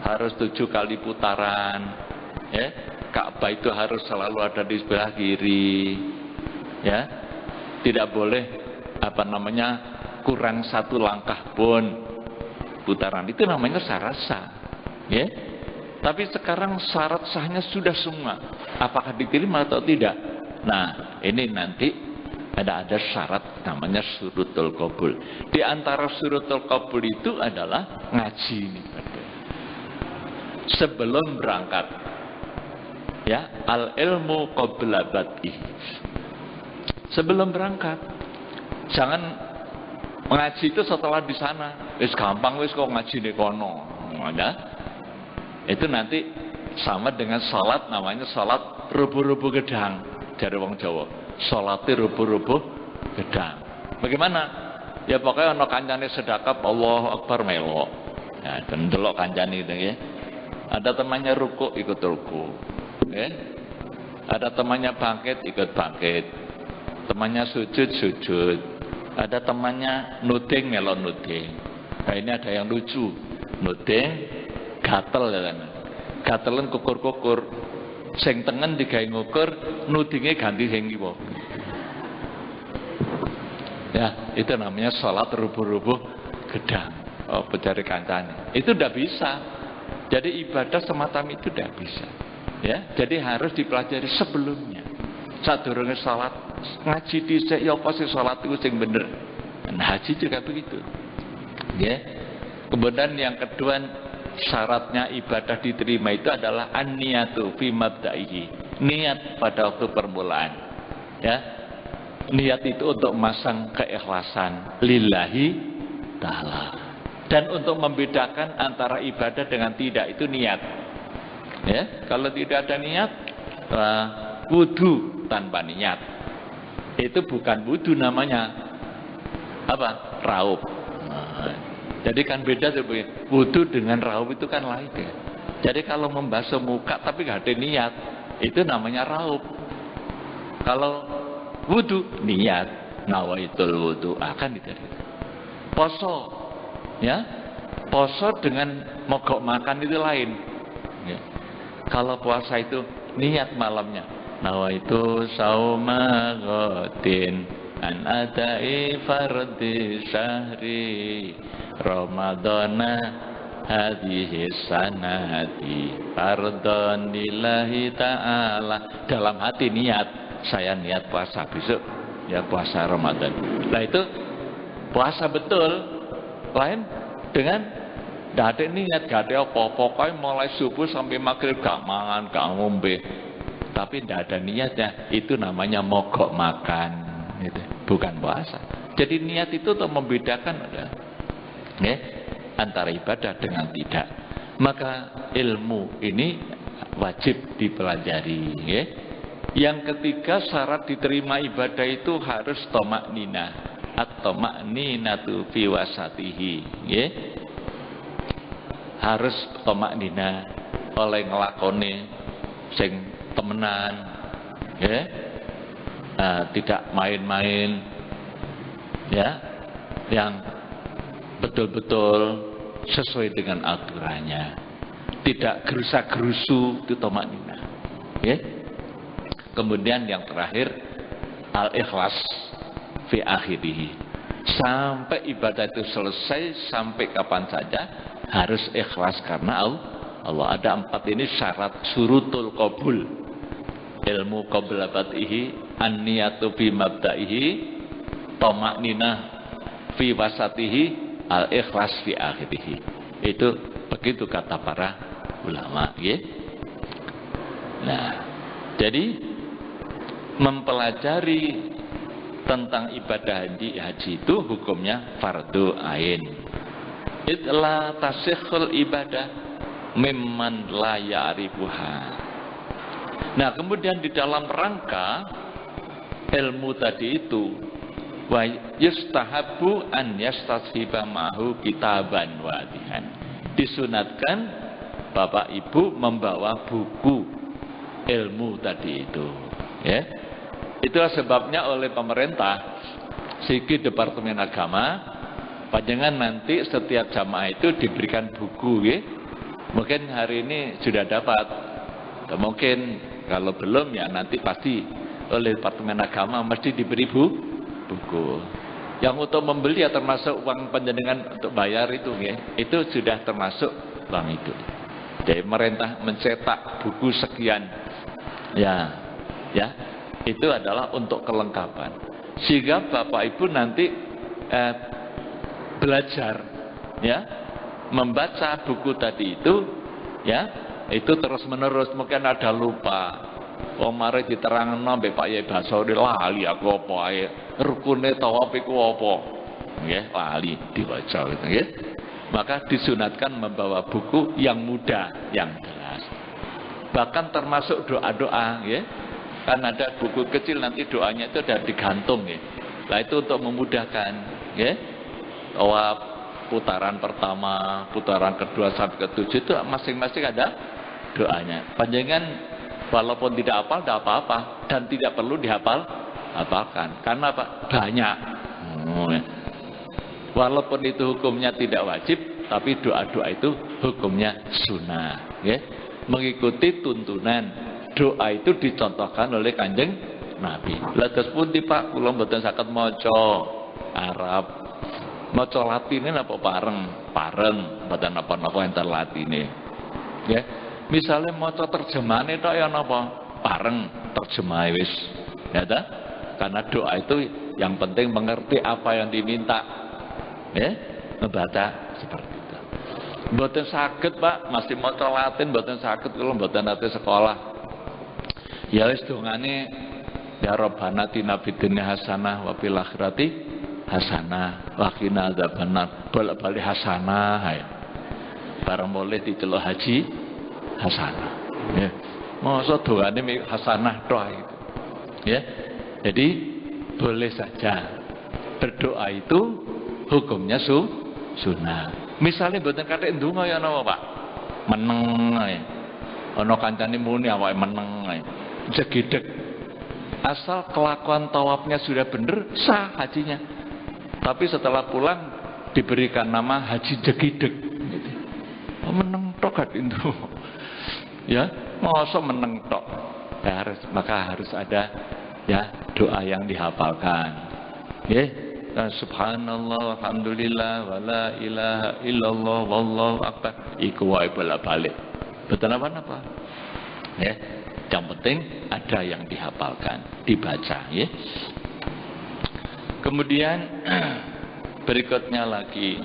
harus 7 kali putaran, ya. Ka'bah itu harus selalu ada di sebelah kiri, ya. Tidak boleh kurang 1 langkah pun putaran, itu namanya syarat sah, ya. Tapi sekarang syarat sahnya sudah semua. Apakah diterima atau tidak? Nah, ini nanti ada syarat namanya syurutul qabul. Di antara syurutul qabul itu adalah ngaji ini. Sebelum berangkat. Ya, al ilmu qabla bad'i. Sebelum berangkat. Jangan mengaji itu setelah di sana. Wis gampang wis kok ngaji di kono. Ya. Itu nanti sama dengan salat, namanya salat rubuh-rubuh gedang dari wong Jawa. Salatnya rubuh-rubuh gedang. Bagaimana? Ya pokoknya ono kancane sedekap Allahu Akbar melok. Ya, dan delok kancane itu, ya. Ada temannya ruku, ikut ruku. Ya. Ada temannya bangkit, ikut bangkit. Temannya sujud, sujud. Ada temannya nuding, melok nuding. Nah, ini ada yang lucu. Nuding gatel, ya kan. Gatelen kukur-kukur. Sing tengen digawe ngukur, nudinge ganti sing kiwa. Ya, itu namanya salat rubuh-rubuh gedang. Oh, pencari kancane. Itu tidak bisa. Jadi ibadah semacam itu tidak bisa. Ya, jadi harus dipelajari sebelumnya. Sadurunge salat, ngaji dhisik ya apa sih salat itu sing bener. Nah, haji juga begitu. Ya. Kemudian yang kedua, syaratnya ibadah diterima itu adalah an-niyatu fi mabda'ihi. Niat pada waktu permulaan. Ya. Niat itu untuk memasang keikhlasan lillahi ta'ala. Dan untuk membedakan antara ibadah dengan tidak, itu niat. Ya, kalau tidak ada niat, wudu tanpa niat. Itu bukan wudu namanya. Apa? Raup. Jadi kan beda tuh, wudu dengan raup itu kan lain ya. Jadi kalau membasuh muka tapi gak ada niat, itu namanya raup. Kalau wudu niat, nawaitul wudu akan diterima. Poso, ya, poso dengan mogok makan itu lain. Ya. Kalau puasa itu niat malamnya, nawaitu sauma ghadin an adai fardhi syahri Ramadana hadhihi sanati fardhon lillahi ta'ala. Dalam hati niat, saya niat puasa besok, ya puasa Ramadan. Nah itu puasa betul. Lain dengan gak ada niat, gak ada apa-apa, pokoknya mulai subuh sampai maghrib gak mangan, gak ngombe, tapi gak ada niatnya, itu namanya mogok makan, gitu. Bukan puasa. Jadi niat itu untuk membedakan ya, antara ibadah dengan tidak. Maka ilmu ini wajib dipelajari, ya. Yang ketiga, syarat diterima ibadah itu harus tamakninah. At-tamakninatu fi wasatihi, ya. Harus tamakninah oleh ngelakoni sing temenan, ya. Tidak main-main, ya, yang betul-betul sesuai dengan aturannya, tidak gerusa-gerusu, itu tamakninah, ya. Kemudian yang terakhir al-ikhlas fi akhirih. Sampai ibadah itu selesai, sampai kapan saja harus ikhlas karena Allah. Ada 4 ini syarat syurutul qabul. Ilmu qabla bad'ihi, an-niyatu fi mabda'ihi, tama'ninah fi wasatihi, al-ikhlas fi akhirih. Itu begitu kata para ulama, ya. Nah, jadi mempelajari tentang ibadah haji itu hukumnya fardu ain. Itla tasikhul ibadah mimman la ya'rifuha. Nah, kemudian di dalam rangka ilmu tadi itu wa yustahabu an yastashiba ma'hu kitaban wadihan. Disunatkan Bapak Ibu membawa buku ilmu tadi itu, ya. Itulah sebabnya oleh pemerintah, siki Departemen Agama, panjenengan nanti setiap jamaah itu diberikan buku, ya. Mungkin hari ini sudah dapat, atau mungkin kalau belum ya nanti pasti oleh Departemen Agama mesti diberi buku. Yang untuk membeli ya termasuk uang panjenengan untuk bayar itu, ya. Itu sudah termasuk uang itu. Jadi pemerintah mencetak buku sekian, ya. Itu adalah untuk kelengkapan, sehingga Bapak Ibu nanti belajar, ya, membaca buku tadi itu, ya, itu terus menerus. Mungkin ada lupa, mari diterangno mbek Pak Yai Basori lali aku apa ae, rukune tawaf iku apa, nggih, lali diwaca gitu, nggih. Maka disunatkan membawa buku yang mudah, yang jelas. Bahkan termasuk doa-doa, ya. Kan ada buku kecil nanti doanya itu ada digantung, ya. Nah itu untuk memudahkan, ya. Tawaf putaran pertama, putaran kedua sampai ke-7 itu masing-masing ada doanya. Panjenengan walaupun tidak hafal tidak apa-apa dan tidak perlu dihafalkan. Karena apa? Banyak. Ya. Walaupun itu hukumnya tidak wajib, tapi doa-doa itu hukumnya sunnah, ya. Mengikuti tuntunan. Doa itu dicontohkan oleh Kanjeng Nabi. Lah terus pundi Pak, kula mboten saged maca Arab. Maca Latine napa bareng, mboten napa-napa enten Latine. Ya. Misale maca terjemahane tok ya napa? Bareng terjemahe wis. Ya ta? Karena doa itu yang penting mengerti apa yang diminta. Ya, membaca seperti itu. Mboten saged Pak, masih maca Latin mboten saged kula mboten nate sekolah. Ya wis dongane ya Rabbana atina fid dunya hasanah wa fil akhirati hasanah wa qina adzabannar. Bolak-balik hasanah hae. Bareng boleh diceluk haji hasanah. Ya. Mosok dongane hasanah tok gitu. Ya. Jadi boleh saja berdoa itu hukumnya sunnah. Misalnya mboten kathik ndonga ya napa Pak? Meneng ae. Ana kancane muni awake meneng ae. Jegedeg. Asal kelakuan tawafnya sudah benar, sah hajinya. Tapi setelah pulang diberikan nama haji jegedeg. Gitu. Oh, meneng tok kan itu. Ya, masa meneng tok. Ya, maka harus ada ya doa yang dihafalkan. Ya, subhanallah, alhamdulillah, wala ilaha illallah, wallahu akbar. Iku wae bolak-balik. Betul apa? Ya. Yang penting ada yang dihafalkan, dibaca, ya. Kemudian berikutnya lagi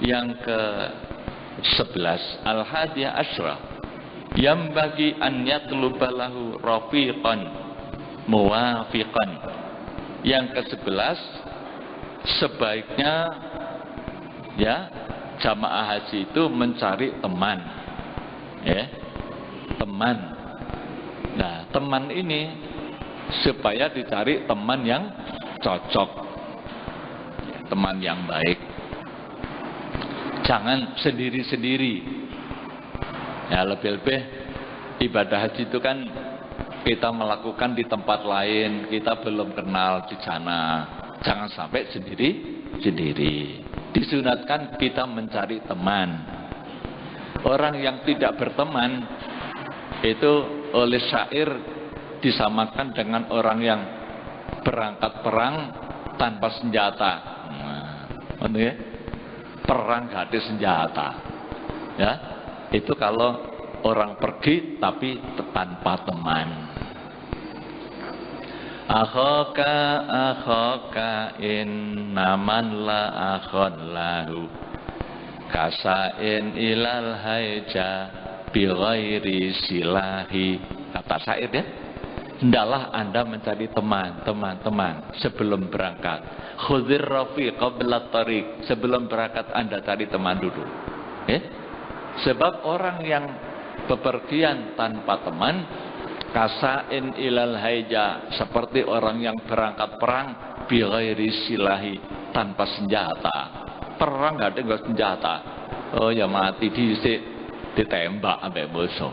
yang ke-11 al-hadiyah asyra yang bagi an yatlubalahu rafiqan muwafiqan. Yang ke-11 sebaiknya ya jamaah haji itu mencari teman, ya, teman. Nah, teman ini supaya dicari teman yang cocok, teman yang baik. Jangan sendiri-sendiri. Ya, lebih-lebih ibadah haji itu kan kita melakukan di tempat lain, kita belum kenal di sana. Jangan sampai sendiri-sendiri. Disunatkan kita mencari teman. Orang yang tidak berteman itu oleh syair disamakan dengan orang yang berangkat perang tanpa senjata. Nah, ya? Perang gak ada senjata. Ya, itu kalau orang pergi tapi tanpa teman. Akhaka innaman la akhon lahu kasain ilal haija bi ghairi silahi. Kata syair ya, hendaklah Anda mencari teman sebelum berangkat. Khudzir rafiq qabla tariq, sebelum berangkat Anda cari teman dulu. Sebab orang yang bepergian tanpa teman, kasain ilal haija, seperti orang yang berangkat perang bi ghairi silahi, tanpa senjata. Perang gak ada senjata. Oh ya mati dhisik ditembak sampai musuh.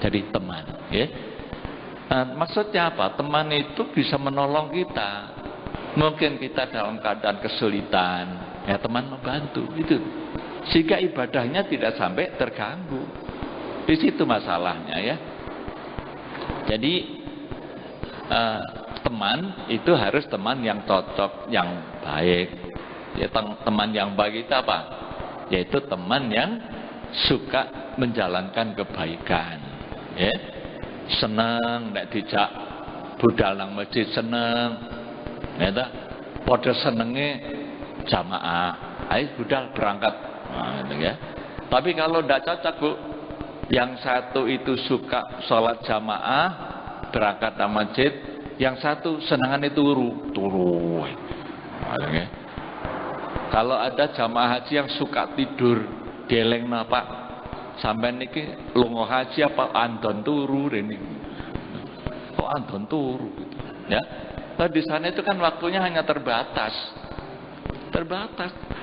Jadi teman, ya. Nah, maksudnya apa? Teman itu bisa menolong kita. Mungkin kita dalam keadaan kesulitan, ya teman membantu itu. Sehingga ibadahnya tidak sampai terganggu. Di situ masalahnya ya. Jadi teman itu harus teman yang cocok, yang baik. Ya, teman yang baik itu apa? Yaitu teman yang suka menjalankan kebaikan. Ya. Seneng nek dijak budal nang masjid seneng. Ya ta? Padha senenge jamaah. Ayo budal berangkat. Nah, gitu ya. Tapi kalau tidak cocok, Bu, yang satu itu suka sholat jamaah, berangkat ke masjid, yang satu senangannya turu. Nah, ya. Kalau ada jamaah haji yang suka tidur, geleng Pak, sampai niki lunga haji apa andon turu ini. Kok andon turu gitu. Ya. Nah, di sana itu kan waktunya hanya terbatas.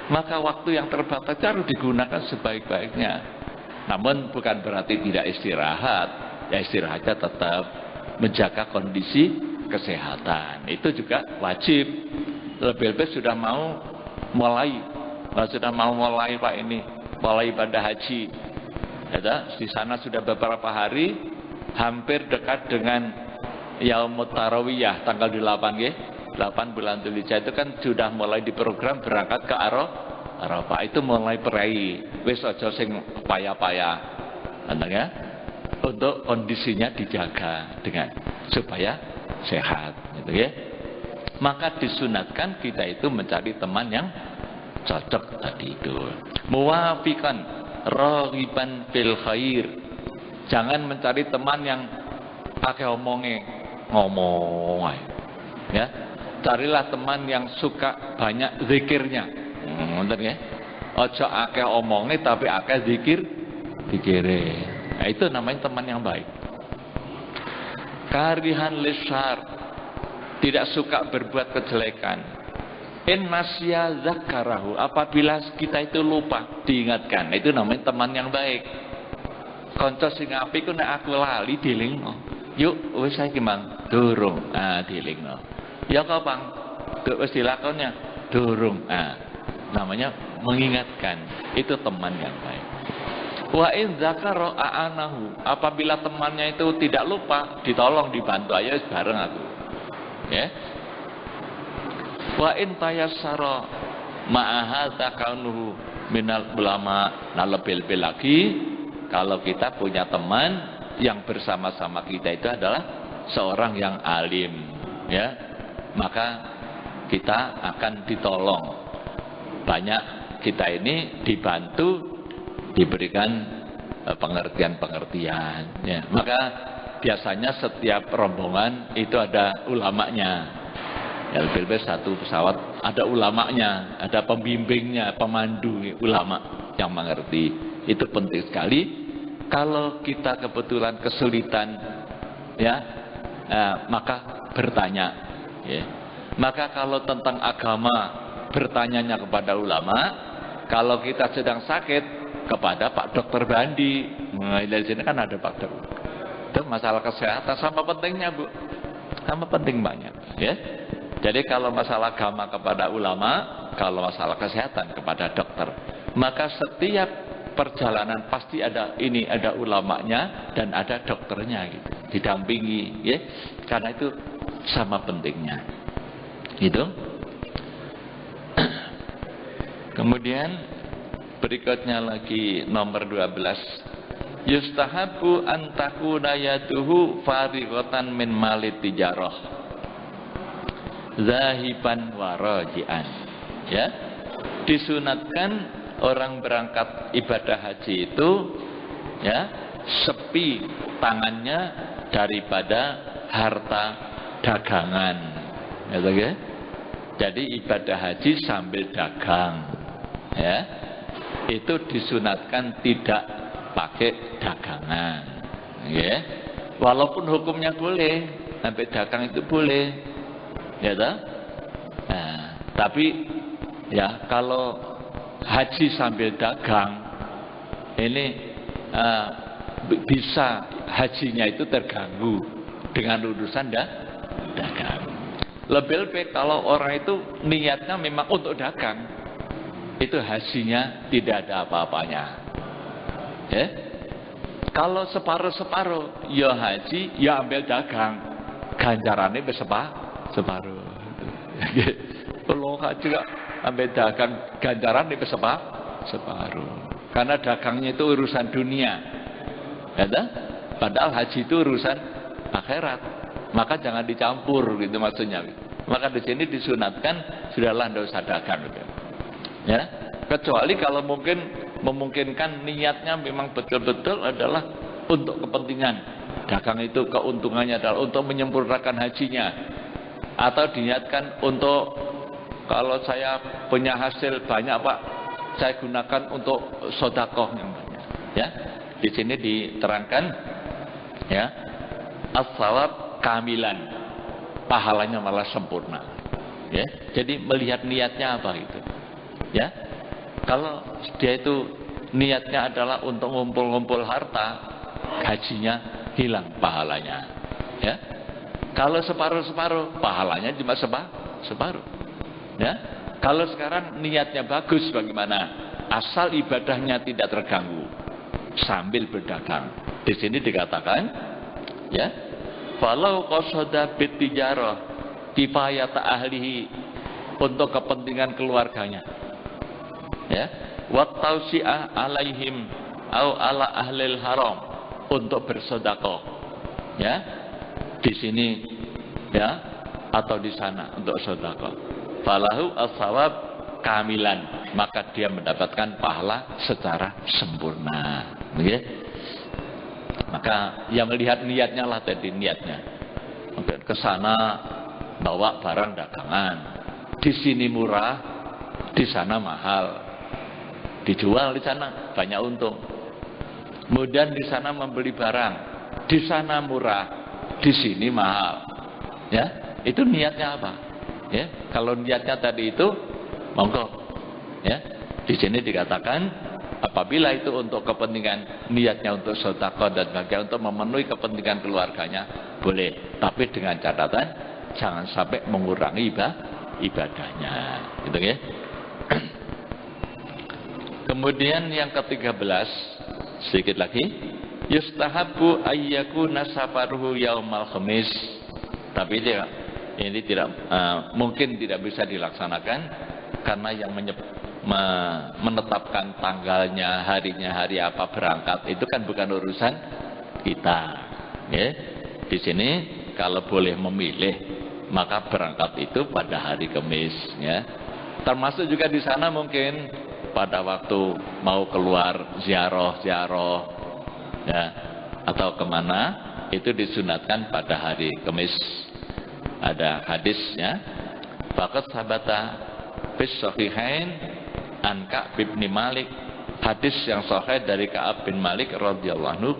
Maka waktu yang terbatas harus digunakan sebaik-baiknya. Namun bukan berarti tidak istirahat. Ya istirahatnya tetap menjaga kondisi kesehatan. Itu juga wajib. Lebih-lebih sudah mau mulai Pak ini, mulai ibadah haji. Ya, di sana sudah beberapa hari, hampir dekat dengan Yaumut Tarawiyah tanggal 8 ya. 8 bulan Dzulhijjah itu kan sudah mulai diprogram berangkat ke Arafah. Itu mulai perai. Wis aja sing payah-payah. Ya. Untuk kondisinya dijaga dengan supaya sehat gitu ya. Maka disunatkan kita itu mencari teman yang cocok tadi itu. Muwafiqan raghiban fil khair. Jangan mencari teman yang pakai ngomong ya. Carilah teman yang suka banyak zikirnya. Bener ya. Ojo akeh omongnya tapi akeh zikire. Nah, itu namanya teman yang baik. Karihan lisar, tidak suka berbuat kejelekan. In nasya zakarahu, apabila kita itu lupa diingatkan. Nah, itu namanya teman yang baik. Kanca sing apik ku nek aku lali dilingno. Yuk wis saiki Mang, durung. Dilingno. Ya Bang, wis dilakonnya durung. Namanya mengingatkan. Itu teman yang baik. Wa in zakara a'anahu, apabila temannya itu tidak lupa, ditolong, dibantu, ayo bareng aku. Ya. Wa in tayassara ma'ahadza kaunuhu minal ulama. Nah, lebih-lebih lagi kalau kita punya teman yang bersama-sama kita itu adalah seorang yang alim, ya, maka kita akan ditolong. Banyak kita ini dibantu, diberikan pengertian-pengertian, ya. Maka biasanya setiap rombongan itu ada ulamanya. Ya, lebih-lebih satu pesawat ada ulamanya, ada pembimbingnya, pemandu ulama yang mengerti. Itu penting sekali. Kalau kita kebetulan kesulitan, ya, maka bertanya. Ya. Maka kalau tentang agama bertanyanya kepada ulama. Kalau kita sedang sakit kepada Pak Dokter Bandi. Nah, di sini kan ada Pak Dokter. Itu masalah kesehatan sama pentingnya, Bu. Sama penting banyak, ya. Jadi kalau masalah agama kepada ulama, kalau masalah kesehatan kepada dokter. Maka setiap perjalanan pasti ada ini, ada ulamanya dan ada dokternya gitu, didampingi ya. Karena itu sama pentingnya. Gitu. Kemudian berikutnya lagi nomor 12. Yustahabu an takuna yaduhu farighatan min malit tijarah zahiban wa raji'an. Ya. Disunatkan orang berangkat ibadah haji itu ya sepi tangannya daripada harta dagangan. Ya, jadi ibadah haji sambil dagang. Ya. Itu disunatkan tidak pakai dagangan. Ya. Walaupun hukumnya boleh, sampai dagang itu boleh. Ya toh? Nah, tapi ya kalau haji sambil dagang ini bisa hajinya itu terganggu dengan urusan dagang. Lebih-lebih kalau orang itu niatnya memang untuk dagang, itu hajinya tidak ada apa-apanya. Ya? Kalau separuh-separuh, ya haji, ya ambil dagang, ganjarannya separuh. Kalau haji ambil dagang, ganjarannya separuh. Karena dagangnya itu urusan dunia, ya, padahal haji itu urusan akhirat. Maka jangan dicampur gitu maksudnya. Maka di sini disunatkan sudahlah tidak usah dagang gitu. Ya, kecuali kalau memungkinkan niatnya memang betul-betul adalah untuk kepentingan dagang itu, keuntungannya adalah untuk menyempurnakan hajinya, atau diniatkan untuk kalau saya punya hasil banyak Pak, saya gunakan untuk sedekah yang banyak. Ya, di sini diterangkan ya as-shawab kamilan, pahalanya malah sempurna. Ya, jadi melihat niatnya apa itu. Ya, kalau dia itu niatnya adalah untuk ngumpul-ngumpul harta, hajinya hilang pahalanya. Ya, kalau separuh-separuh, pahalanya cuma separuh. Ya, kalau sekarang niatnya bagus bagaimana? Asal ibadahnya tidak terganggu sambil berdagang. Di sini dikatakan, ya, falau qasada bitijarah kifayata ahlihi, untuk kepentingan keluarganya. Ya, wa tausi'ah alaihim au ala ahlil haram, untuk bersedekah. Ya, di sini ya atau di sana untuk sedekah. Falahu as-shawab kamilan, maka dia mendapatkan pahala secara sempurna. Ya. Maka yang melihat niatnya lah tadi, niatnya. Mungkin ke sana bawa barang dagangan. Di sini murah, di sana mahal. Dijual di sana banyak untung. Kemudian di sana membeli barang, di sana murah, di sini mahal. Ya, itu niatnya apa? Ya, kalau niatnya tadi itu monggo. Ya, di sini dikatakan apabila itu untuk kepentingan, niatnya untuk sedekah dan bagian untuk memenuhi kepentingan keluarganya, boleh. Tapi dengan catatan jangan sampai mengurangi ibadahnya, gitu ya. Kemudian yang ke-13, sedikit lagi, yustahabu ayyakuna safaruhu yaumal khamis. Tapi ini tidak mungkin tidak bisa dilaksanakan karena yang menetapkan tanggalnya, harinya, hari apa berangkat itu kan bukan urusan kita. Ya. Di sini kalau boleh memilih, maka berangkat itu pada hari Kamis. Ya. Termasuk juga di sana mungkin pada waktu mau keluar ziarah, ya, atau kemana, itu disunatkan pada hari Kamis. Ada hadisnya, faqad sabata bis sahihain an Ka'b bin Malik, hadis yang sahih dari Ka'ab bin Malik radhiyallahu anhu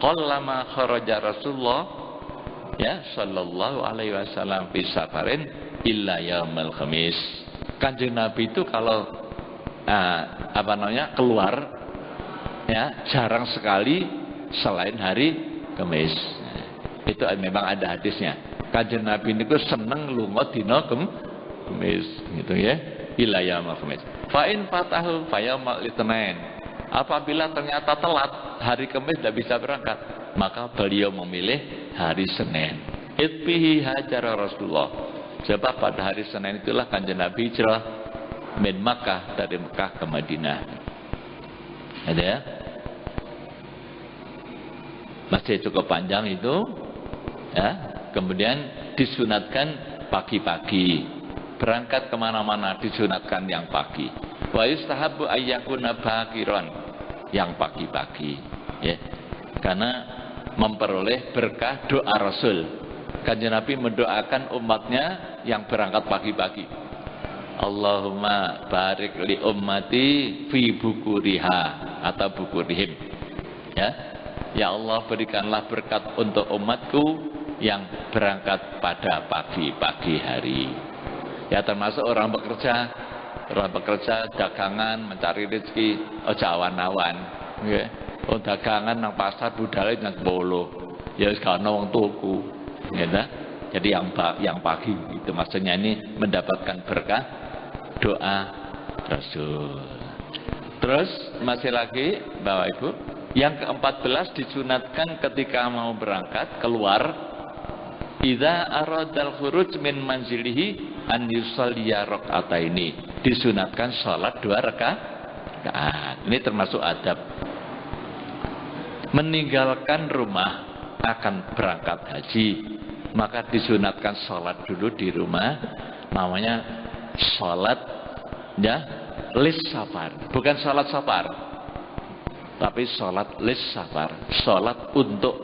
qallama kharaja Rasulullah ya sallallahu alaihi wasallam fi safarin illa yaumil khamis. Kanjeng Nabi itu kalau keluar ya jarang sekali selain hari Kamis. Itu memang ada hadisnya. Kanjeng Nabi niku seneng lunga dina Kamis gitu ya. Ila yaumil khamis. Fa in fatahu fa yaumil itsnain. Apabila ternyata telat, hari Kamis tidak bisa berangkat, maka beliau memilih hari Senin. Itfihi hajara Rasulullah. Sebab pada hari Senin itulah Kanjeng Nabi hijrah min Makkah, dari Mekah ke Madinah. Ada ya? Masih cukup panjang itu, ya. Kemudian disunatkan pagi-pagi, berangkat kemana-mana disunatkan yang pagi. Wa yustahabu ayyakuna bakiran, yang pagi-pagi, ya. Karena memperoleh berkah doa Rasul. Kanjeng Nabi mendoakan umatnya yang berangkat pagi-pagi. Allahumma barik li ummati fi bukuriha atau bukurihim. Ya. Ya Allah, berikanlah berkat untuk umatku yang berangkat pada pagi-pagi hari. Ya, termasuk orang bekerja dagangan mencari rezeki aja awan-awan, nggih. Oh, dagangan nang pasar budale nang bolo. Ya wis kana wong tuku, gitu. Jadi yang pagi itu maksudnya ini mendapatkan berkah doa Rasul. Terus masih lagi Bapak Ibu, yang ke-14 disunatkan ketika mau berangkat keluar, idza aradal khuruj min manzilihi an yusalliya raka'ataini, disunatkan salat 2 rakaat. Ini termasuk adab. Meninggalkan rumah akan berangkat haji, maka disunatkan salat dulu di rumah, namanya salat ya lis safar, bukan salat safar, tapi salat lis safar, salat untuk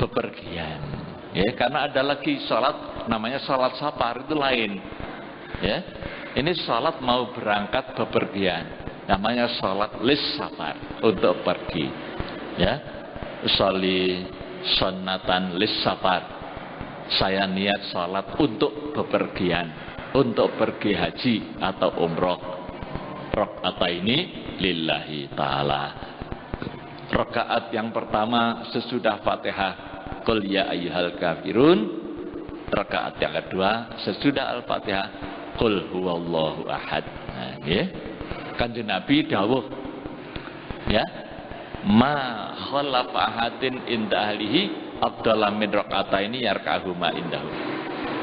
bepergian. Ya, karena ada lagi salat namanya salat safar, itu lain. Ya. Ini salat mau berangkat bepergian, namanya salat lis safar, untuk pergi. Ya. Sholli sunnatan lis safar. Saya niat salat untuk bepergian, untuk pergi haji atau umroh. Raka'ataini lillahi ta'ala. Rakaat yang pertama sesudah Fatihah, qul ya ayyuhal kafirun. Rakaat yang kedua sesudah Al-Fatihah, qul huwallahu ahad. Nah, ya. Kanjeng Nabi dawuh, ya, ma khalafa ahadin inda ahlihi afdala min raka'ataini yarka'huma indahu.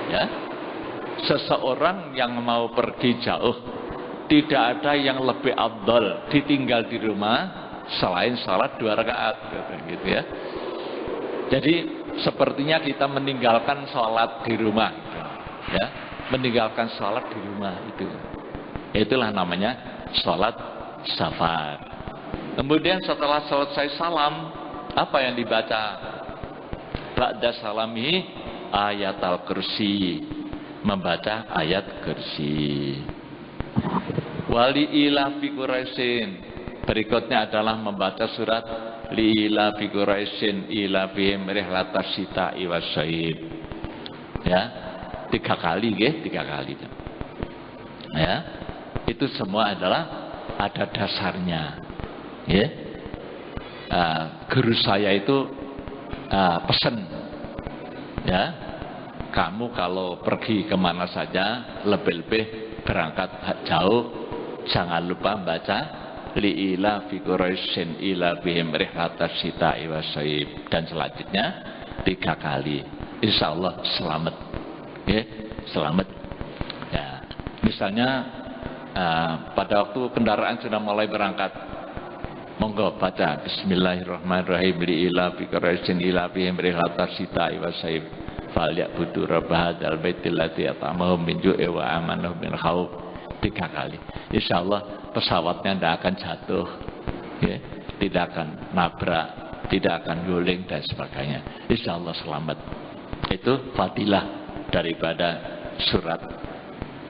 Ya. Seseorang yang mau pergi jauh, tidak ada yang lebih afdal ditinggal di rumah selain salat 2 rakaat, gitu ya. Jadi sepertinya kita meninggalkan salat di rumah, gitu. Ya, meninggalkan salat di rumah itu. Itulah namanya salat safar. Kemudian setelah selesai salam, apa yang dibaca? Ba'da salami ayat al-kursi, membaca ayat kursi. Wali ila fi Quraisyin, berikutnya adalah membaca surat li ila fi Quraisyin ila bihim rihlatas sita'i wasyaib. Ya, 3 kali nggih, 3 kali. Ya. Itu semua adalah ada dasarnya. Ya. Guru saya itu pesan, ya, kamu kalau pergi kemana saja lebih-lebih berangkat jauh, jangan lupa baca li ila fi Quraisyin ila bihim rihlatas sita'i wasyaib, dan selanjutnya 3 kali. Insyaallah selamat, ya, selamat. Ya, misalnya pada waktu kendaraan sudah mulai berangkat, monggo baca bismillahirrahmanirrahim li ila fi Quraisyin ila bihim rihlatas sita'i wasyaib falyabudu rabb hadzal baitil ladzi at'amahum min ju'i wa amanahum min khauf. 3 kali. Insyaallah pesawatnya tidak akan jatuh, ya, tidak akan nabrak, tidak akan guling dan sebagainya. Insyaallah selamat. Itu fadilah daripada surat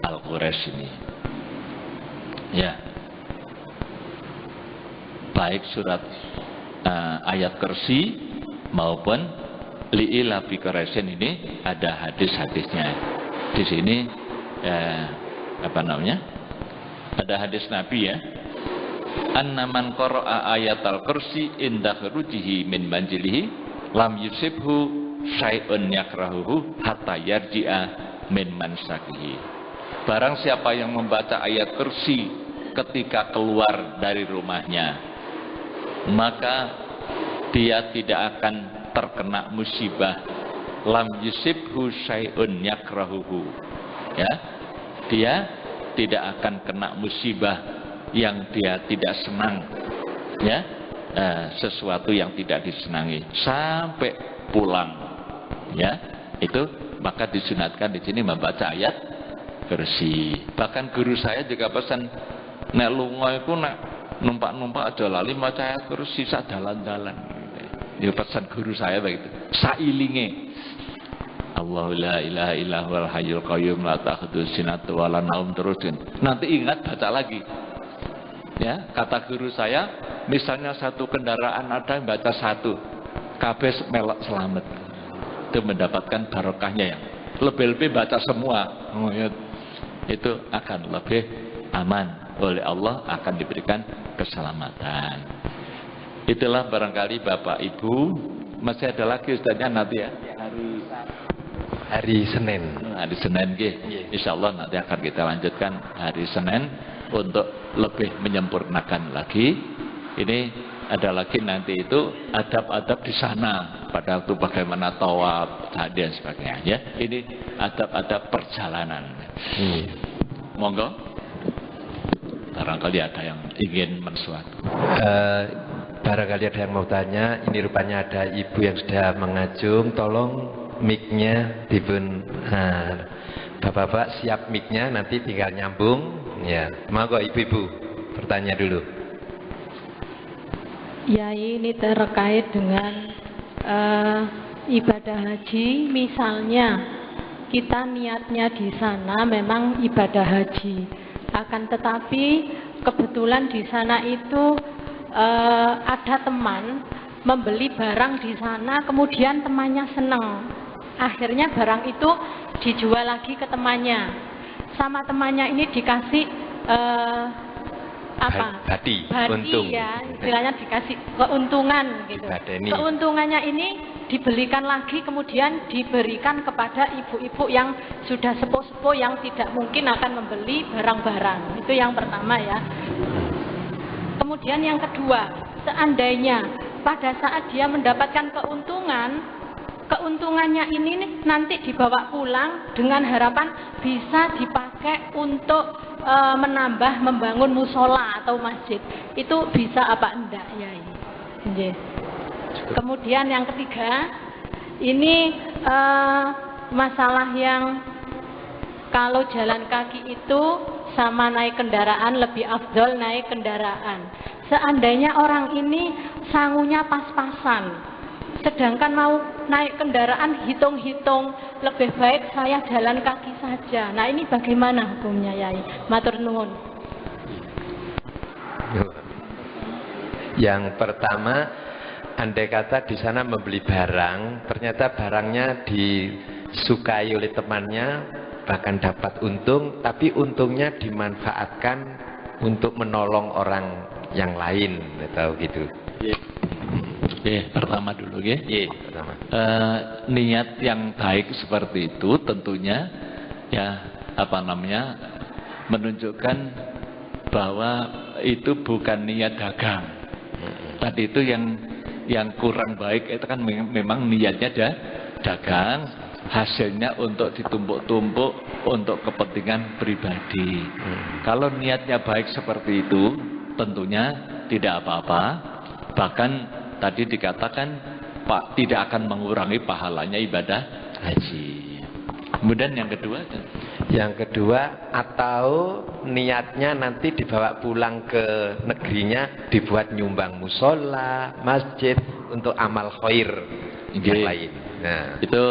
Al-Quraisy ini. Ya. Baik surat ayat kursi maupun li'ila fi Quraisyin ini ada hadis-hadisnya. Di sini apa namanya? Ada hadis Nabi, ya. Anna man qara'a ayatal kursi inda khurujihi min manzilihi lam yusibhu syai'un yakrahuhu hatta yarji'a min mansakihi. Barang siapa yang membaca ayat kursi ketika keluar dari rumahnya, maka dia tidak akan terkena musibah. Lam yusibhu syai'un yakrahuhu. Ya, dia tidak akan kena musibah yang dia tidak senang. Ya, sesuatu yang tidak disenangi sampai pulang. Ya, itu maka disunatkan di sini membaca ayat kursi. Bahkan guru saya juga pesan, nek lunga iku nek numpak-numpak aja lali maca ayat kursi sak dalan-dalan. Itu pesan guru saya begitu. Sailinge Allahu la ilaha illa huwal hayyul qayyum la ta'khudhuhu sinatun wa la naum, terus nanti ingat baca lagi. Ya, kata guru saya, misalnya satu kendaraan ada yang baca satu, kabeh melok selamat. Itu mendapatkan barokahnya yang lebih-lebih baca semua. Itu akan lebih aman, oleh Allah akan diberikan keselamatan. Itulah barangkali Bapak Ibu. Masih ada lagi Ustaznya nanti ya. Hari Senin. Hari Senin insyaallah nanti akan kita lanjutkan hari Senin untuk lebih menyempurnakan lagi. Ini ada lagi nanti itu adab-adab di sana pada waktu bagaimana tawaf dan sebagainya ya. Ini adab-adab perjalanan. Monggo. Barangkali ada yang ingin mensuatu. Barangkali ada yang mau tanya. Ini rupanya ada ibu yang sudah mengajung. Tolong mic-nya dibun. Bapak-bapak siap mic-nya, nanti tinggal nyambung. Ya, monggo ibu-ibu bertanya dulu. Ya, ini terkait dengan ibadah haji. Misalnya kita niatnya di sana memang ibadah haji, akan tetapi kebetulan di sana itu ada teman membeli barang di sana, kemudian temannya senang. Akhirnya barang itu dijual lagi ke temannya. Sama temannya ini dikasih Badi, untung. Ya, istilahnya dikasih keuntungan gitu. Keuntungannya ini dibelikan lagi, kemudian diberikan kepada ibu-ibu yang sudah sepuh-sepuh yang tidak mungkin akan membeli barang-barang. Itu yang pertama ya. Kemudian yang kedua, seandainya pada saat dia mendapatkan keuntungannya ini nanti dibawa pulang dengan harapan bisa dipakai untuk membangun musola atau masjid. Itu bisa apa enggak ya ini? Kemudian yang ketiga, ini masalah yang kalau jalan kaki itu sama naik kendaraan lebih afdol naik kendaraan. Seandainya orang ini sangunya pas-pasan, sedangkan mau naik kendaraan hitung-hitung, lebih baik saya jalan kaki saja. Nah, ini bagaimana hukumnya, Yai? Matur nuwun. Yang pertama, andai kata di sana membeli barang, ternyata barangnya disukai oleh temannya, bahkan dapat untung, tapi untungnya dimanfaatkan untuk menolong orang yang lain, atau gitu. Pertama dulu ya. Pertama. Niat yang baik seperti itu tentunya ya menunjukkan bahwa itu bukan niat dagang. Tadi itu yang kurang baik itu kan memang niatnya dagang, hasilnya untuk ditumpuk-tumpuk untuk kepentingan pribadi. Kalau niatnya baik seperti itu tentunya tidak apa-apa. Bahkan tadi dikatakan Pak tidak akan mengurangi pahalanya ibadah haji. Kemudian yang kedua? Yang kedua, atau niatnya nanti dibawa pulang ke negerinya, dibuat nyumbang musola, masjid untuk amal khair yang lain. Nah, itu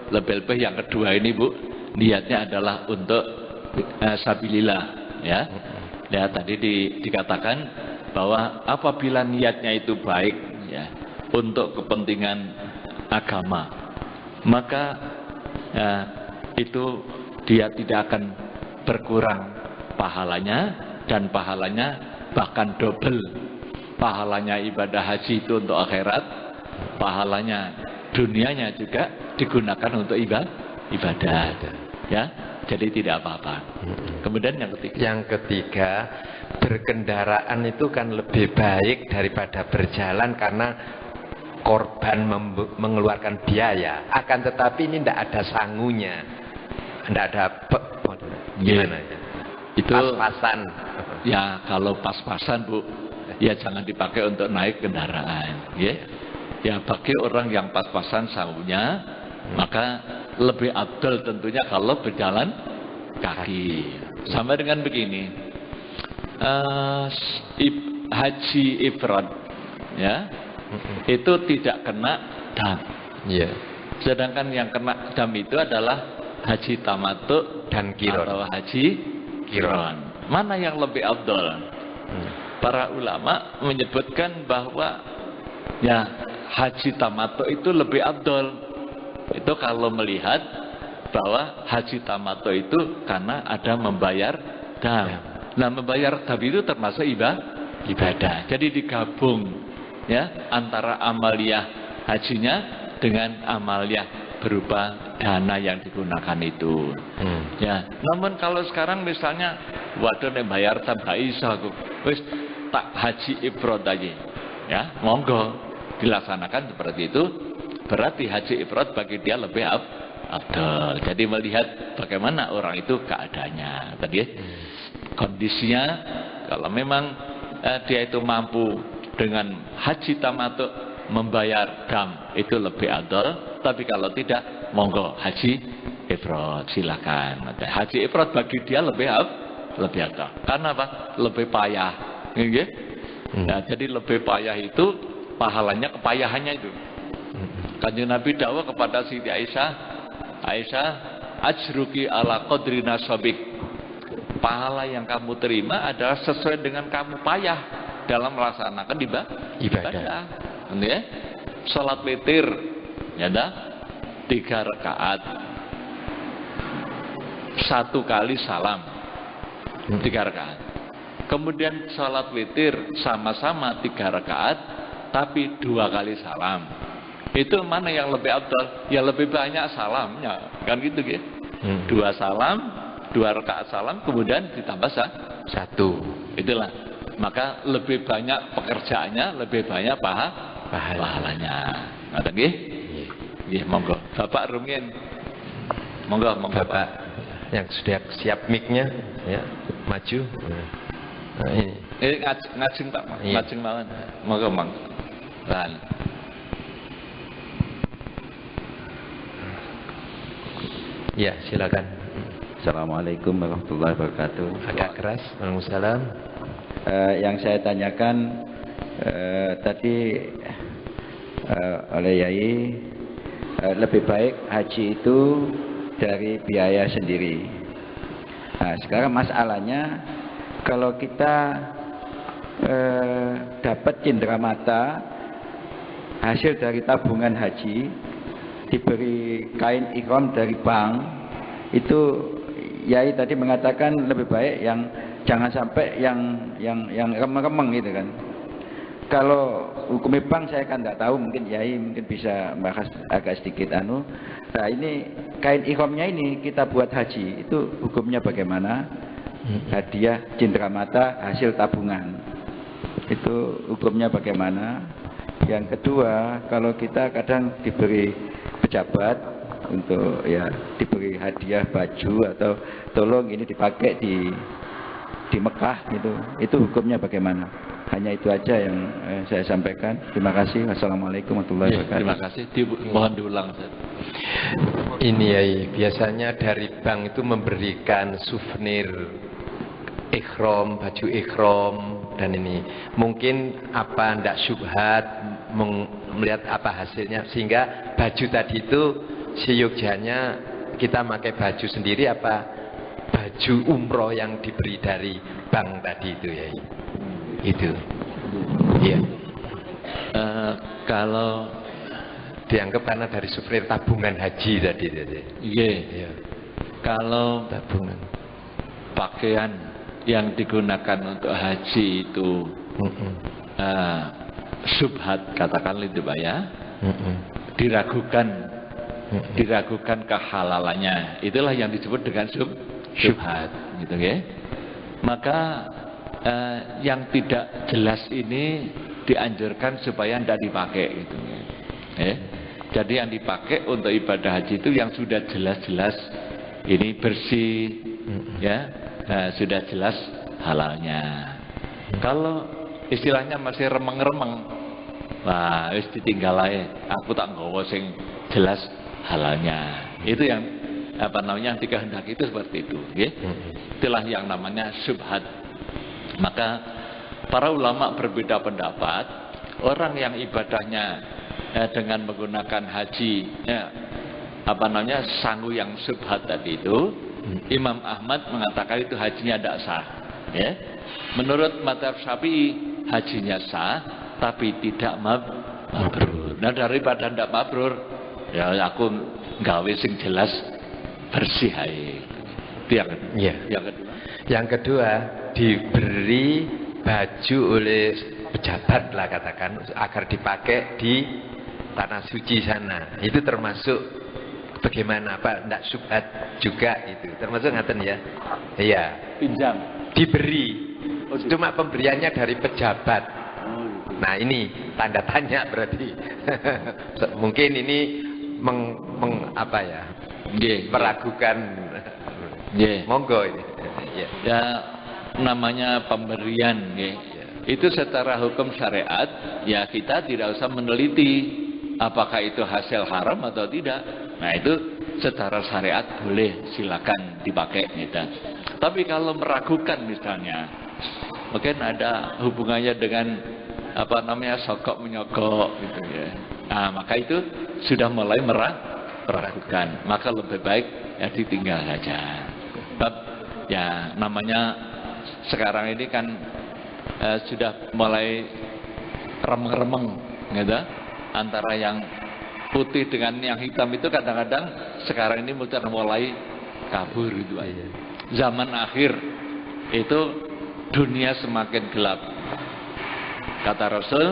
lebih-lebih yang kedua ini Bu, niatnya adalah untuk sabilillah ya. Ya tadi dikatakan bahwa apabila niatnya itu baik ya untuk kepentingan agama, maka itu dia tidak akan berkurang pahalanya, dan pahalanya bahkan double. Pahalanya ibadah haji itu untuk akhirat, pahalanya dunianya juga digunakan untuk ibadah. Ya, jadi tidak apa-apa. Kemudian yang ketiga. Yang ketiga, berkendaraan itu kan lebih baik daripada berjalan karena korban mengeluarkan biaya. Akan tetapi ini tidak ada sangunya, tidak ada gimana ya? Itu pas-pasan. Ya kalau pas-pasan Bu, ya jangan dipakai untuk naik kendaraan. Ya bagi orang yang pas-pasan sangunya, maka lebih abdul tentunya kalau berjalan kaki. Sama dengan begini, haji ifrad, ya, itu tidak kena dam. Iya. Sedangkan yang kena dam itu adalah haji tamattu Dan kiron. atau haji kiron. Mana yang lebih abdul? Para ulama menyebutkan bahwa ya haji tamattu itu lebih abdul. Itu kalau melihat bahwa haji tamattu itu karena ada membayar dam. Nah, membayar dam itu termasuk ibadah. Jadi digabung ya antara amaliyah hajinya dengan amaliyah berupa dana yang digunakan itu. Ya, namun kalau sekarang misalnya waduh nek bayar dam gak iso aku. Wis tak haji ifrad aja. Ya, monggo dilaksanakan seperti itu. Berarti haji ifrad bagi dia lebih abdul. Jadi melihat bagaimana orang itu keadaannya. Tadi kondisinya kalau memang dia itu mampu dengan haji tamattu membayar dam itu lebih abdul. Tapi kalau tidak, monggo haji ifrad silakan. Haji ifrad bagi dia lebih abdul. Karena apa? Lebih payah. Nah, jadi lebih payah itu pahalanya kepayahannya itu. Kanjeng Nabi dakwah kepada Siti Aisyah, ajruki ala qadri nasabik. Pahala yang kamu terima adalah sesuai dengan kamu payah dalam melaksanakan ibadah. Ya. Salat witir, ya dah 3 rakaat. 1 kali salam. 3 rakaat. Kemudian salat witir sama-sama 3 rakaat tapi 2 kali salam. Itu mana yang lebih abdul? Ya lebih banyak salamnya. Kan gitu ya. 2 salam, 2 rakaat salam kemudian ditambah 1. Itulah. Maka lebih banyak pekerjaannya, lebih banyak pahalanya. Ngoten nggih? Nggih, monggo. Bapak Rumin. Monggo Bapak yang sudah siap mic-nya ya, maju. Nah, ini. Ngajeng Pak, ngajeng mawon. Monggo, Mang. Lan. Ya, silakan. Assalamualaikum warahmatullahi wabarakatuh. Agak keras. Waalaikumsalam. Yang saya tanyakan tadi oleh Yai, lebih baik haji itu dari biaya sendiri. Nah, sekarang masalahnya kalau kita dapat cenderamata hasil dari tabungan haji, diberi kain ihram dari bank, itu Yai tadi mengatakan lebih baik yang jangan sampai yang remeng-remeng gitu kan. Kalau hukum bank saya kan tidak tahu, mungkin Yai mungkin bisa bahas agak sedikit anu. Nah, ini kain ihramnya ini kita buat haji, itu hukumnya bagaimana? Hadiah cenderamata hasil tabungan, itu hukumnya bagaimana? Yang kedua, kalau kita kadang diberi pejabat untuk ya diberi hadiah baju atau tolong ini dipakai di Mekah gitu, itu hukumnya bagaimana? Hanya itu aja yang saya sampaikan. Terima kasih. Wassalamualaikum warahmatullahi wabarakatuh. Terima kasih. Mohon diulang. Ini ya, biasanya dari bank itu memberikan souvenir ikhram, baju ikhram, dan ini mungkin apa ndak syubhat melihat apa hasilnya, sehingga baju tadi itu seyogyanya kita pakai baju sendiri apa baju umroh yang diberi dari bank tadi itu ya. Itu iya. Kalau dianggap karena dari souvenir tabungan haji tadi. Iya. Kalau tabungan pakaian yang digunakan untuk haji itu syubhat, katakan itu Pak ya, diragukan diragukan kehalalannya. Itulah yang disebut dengan syubhat, gitu ya. Maka yang tidak jelas ini dianjurkan supaya tidak dipakai, gitu ya. Jadi yang dipakai untuk ibadah haji itu yang sudah jelas-jelas ini bersih, ya, sudah jelas halalnya. Kalau istilahnya masih remeng-remeng, wah, wis ditinggal aja. Aku tak nggawa sing jelas halalnya. Itu yang yang dikehendaki itu seperti itu, ya. Itulah yang namanya syubhat. Maka para ulama berbeda pendapat. Orang yang ibadahnya dengan menggunakan haji, sangu yang syubhat tadi itu, Imam Ahmad mengatakan itu hajinya tidak sah, ya. Menurut mazhab Syafi'i hajinya sah tapi tidak mabrur. Nah, daripada tidak mabrur, ya aku gawe sing jelas bersih ae. Itu yang kedua. Ya. Yang kedua, diberi baju oleh pejabat lah katakan agar dipakai di tanah suci sana. Itu termasuk bagaimana Pak? Tidak syubhat juga itu. Termasuk ngaten ya. Iya. Pinjam. Diberi. Cuma pemberiannya dari pejabat. Nah, ini tanda tanya berarti. Mungkin ini meragukan. Monggo ini. Ya, namanya pemberian, ya. Itu secara hukum syariat, ya kita tidak usah meneliti apakah itu hasil haram atau tidak. Nah, itu secara syariat boleh, silakan dipakai, gitu. Tapi kalau meragukan misalnya, mungkin ada hubungannya dengan sokok menyokok, gitu ya. Nah, maka itu sudah mulai meragukan. Maka lebih baik ya ditinggal saja. Sebab ya namanya sekarang ini kan sudah mulai remeng-remeng, gitu. Antara yang putih dengan yang hitam itu kadang-kadang sekarang ini mulai kabur, gitu aja. Zaman akhir itu dunia semakin gelap. Kata Rasul,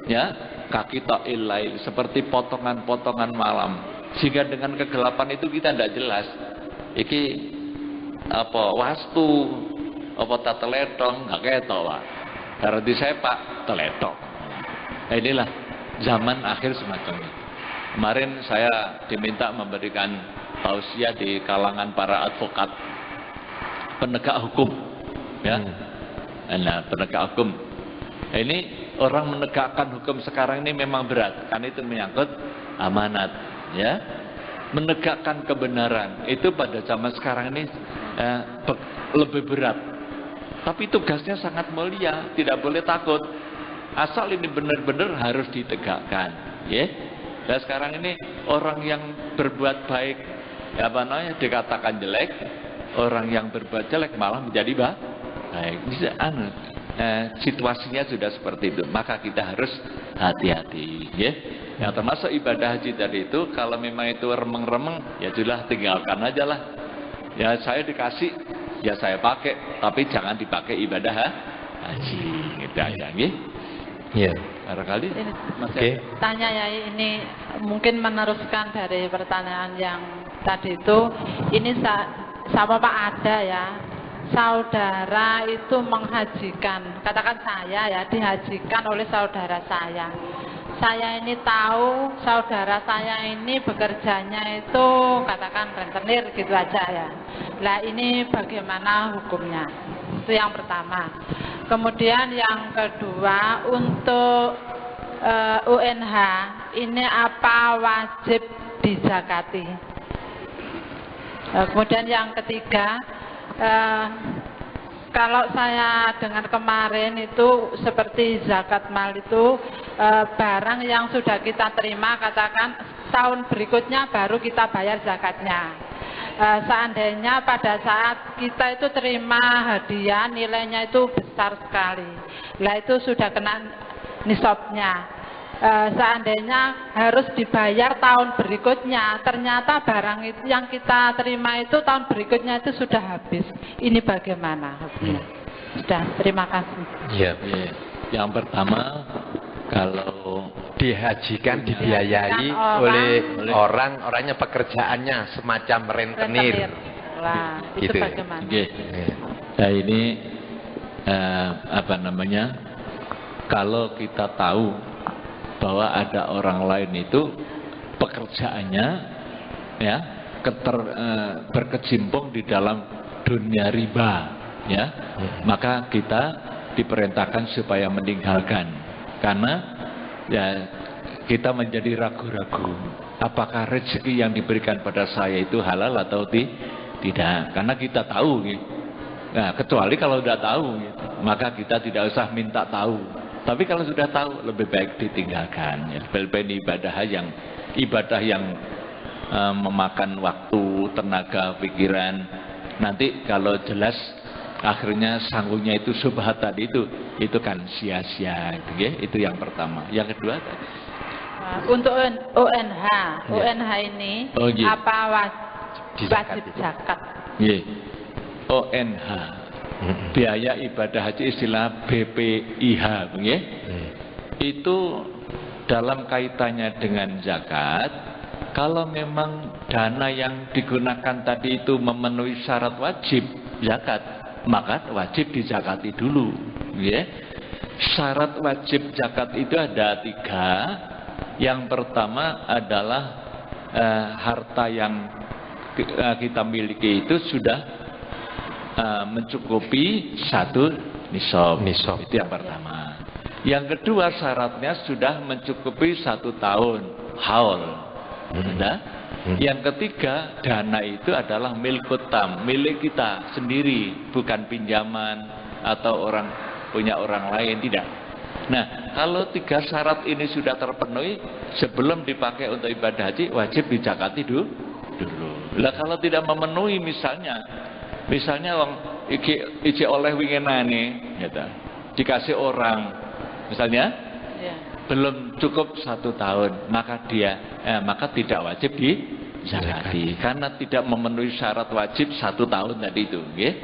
ya, kaki ta'il lail, seperti potongan-potongan malam. Sehingga dengan kegelapan itu kita tidak jelas. Iki apa wastu, apa tateletong, nggak ketok Pak. Karena di saya Pak teletok. Nah, inilah zaman akhir semacam ini. Kemarin saya diminta memberikan tausiah di kalangan para advokat, penegak hukum, ya. Nah, penegak hukum. Ini orang menegakkan hukum sekarang ini memang berat, kan itu menyangkut amanat, ya. Menegakkan kebenaran itu pada zaman sekarang ini lebih berat. Tapi tugasnya sangat mulia, tidak boleh takut. Asal ini benar-benar harus ditegakkan, ya. Dan sekarang ini orang yang berbuat baik, dikatakan jelek, orang yang berbuat jelek malah menjadi baik. Bisa situasinya sudah seperti itu, maka kita harus hati-hati, ya. Yang termasuk ibadah haji tadi itu, kalau memang itu remeng-remeng, ya sudah tinggalkan aja lah. Ya saya dikasih, ya saya pakai, tapi jangan dipakai ibadah haji, gitu aja, ya. Iya. Barangkali. Oke. Tanya ya, ini mungkin meneruskan dari pertanyaan yang tadi itu, ini sama Pak ada ya. Saudara itu menghajikan, katakan saya ya, dihajikan oleh saudara saya. Saya ini tahu saudara saya ini bekerjanya itu katakan rentenir gitu aja ya. Nah, ini bagaimana hukumnya? Itu yang pertama. Kemudian yang kedua, untuk UNH ini apa wajib dizakati? Kemudian yang ketiga, kalau saya dengar kemarin itu seperti zakat mal itu barang yang sudah kita terima, katakan tahun berikutnya baru kita bayar zakatnya. Seandainya pada saat kita itu terima hadiah nilainya itu besar sekali, lah itu sudah kena nisabnya. Seandainya harus dibayar tahun berikutnya, ternyata barang itu yang kita terima itu tahun berikutnya itu sudah habis. Ini bagaimana? Sudah, terima kasih. Ya. Yang pertama, Kalau dihajikan, dibiayai Dihajikan oleh orangnya pekerjaannya semacam rentenir. Wah, itu Gitu. bagaimana? Nggih. Nah ini apa namanya? Kalau kita tahu bahwa ada orang lain itu pekerjaannya ya berkecimpung di dalam dunia riba, ya, maka kita diperintahkan supaya meninggalkan, karena ya kita menjadi ragu-ragu apakah rezeki yang diberikan pada saya itu halal atau tidak, karena kita tahu gitu. Nah, kecuali kalau sudah tahu gitu, maka kita tidak usah minta tahu. Tapi kalau sudah tahu, lebih baik ditinggalkan. Ya. Lebih ibadah yang memakan waktu, tenaga, pikiran. Nanti kalau jelas akhirnya sanggungnya itu syubhat tadi itu kan sia-sia. Gitu, ya. Itu yang pertama. Yang kedua tadi. Untuk ONH ini apa wajib zakat? Yeah. ONH, biaya ibadah haji istilah BPIH, ya. Itu dalam kaitannya dengan zakat. Kalau memang dana yang digunakan tadi itu memenuhi syarat wajib zakat, maka wajib dizakati dulu, ya. Syarat wajib zakat itu ada 3. Yang pertama adalah harta yang kita miliki itu sudah mencukupi 1 nisab. Itu yang pertama. Yang kedua syaratnya sudah mencukupi 1 tahun haul. Yang ketiga, dana itu adalah milkutam, milik kita sendiri, bukan pinjaman atau punya orang lain, tidak. Nah, kalau 3 syarat ini sudah terpenuhi, sebelum dipakai untuk ibadah haji wajib dizakati dulu. Lah kalau tidak memenuhi, misalnya wong iki oleh wingenane gitu. Dikasih orang misalnya belum cukup 1 tahun, maka tidak wajib dizakati karena tidak memenuhi syarat wajib 1 tahun tadi itu, nggih.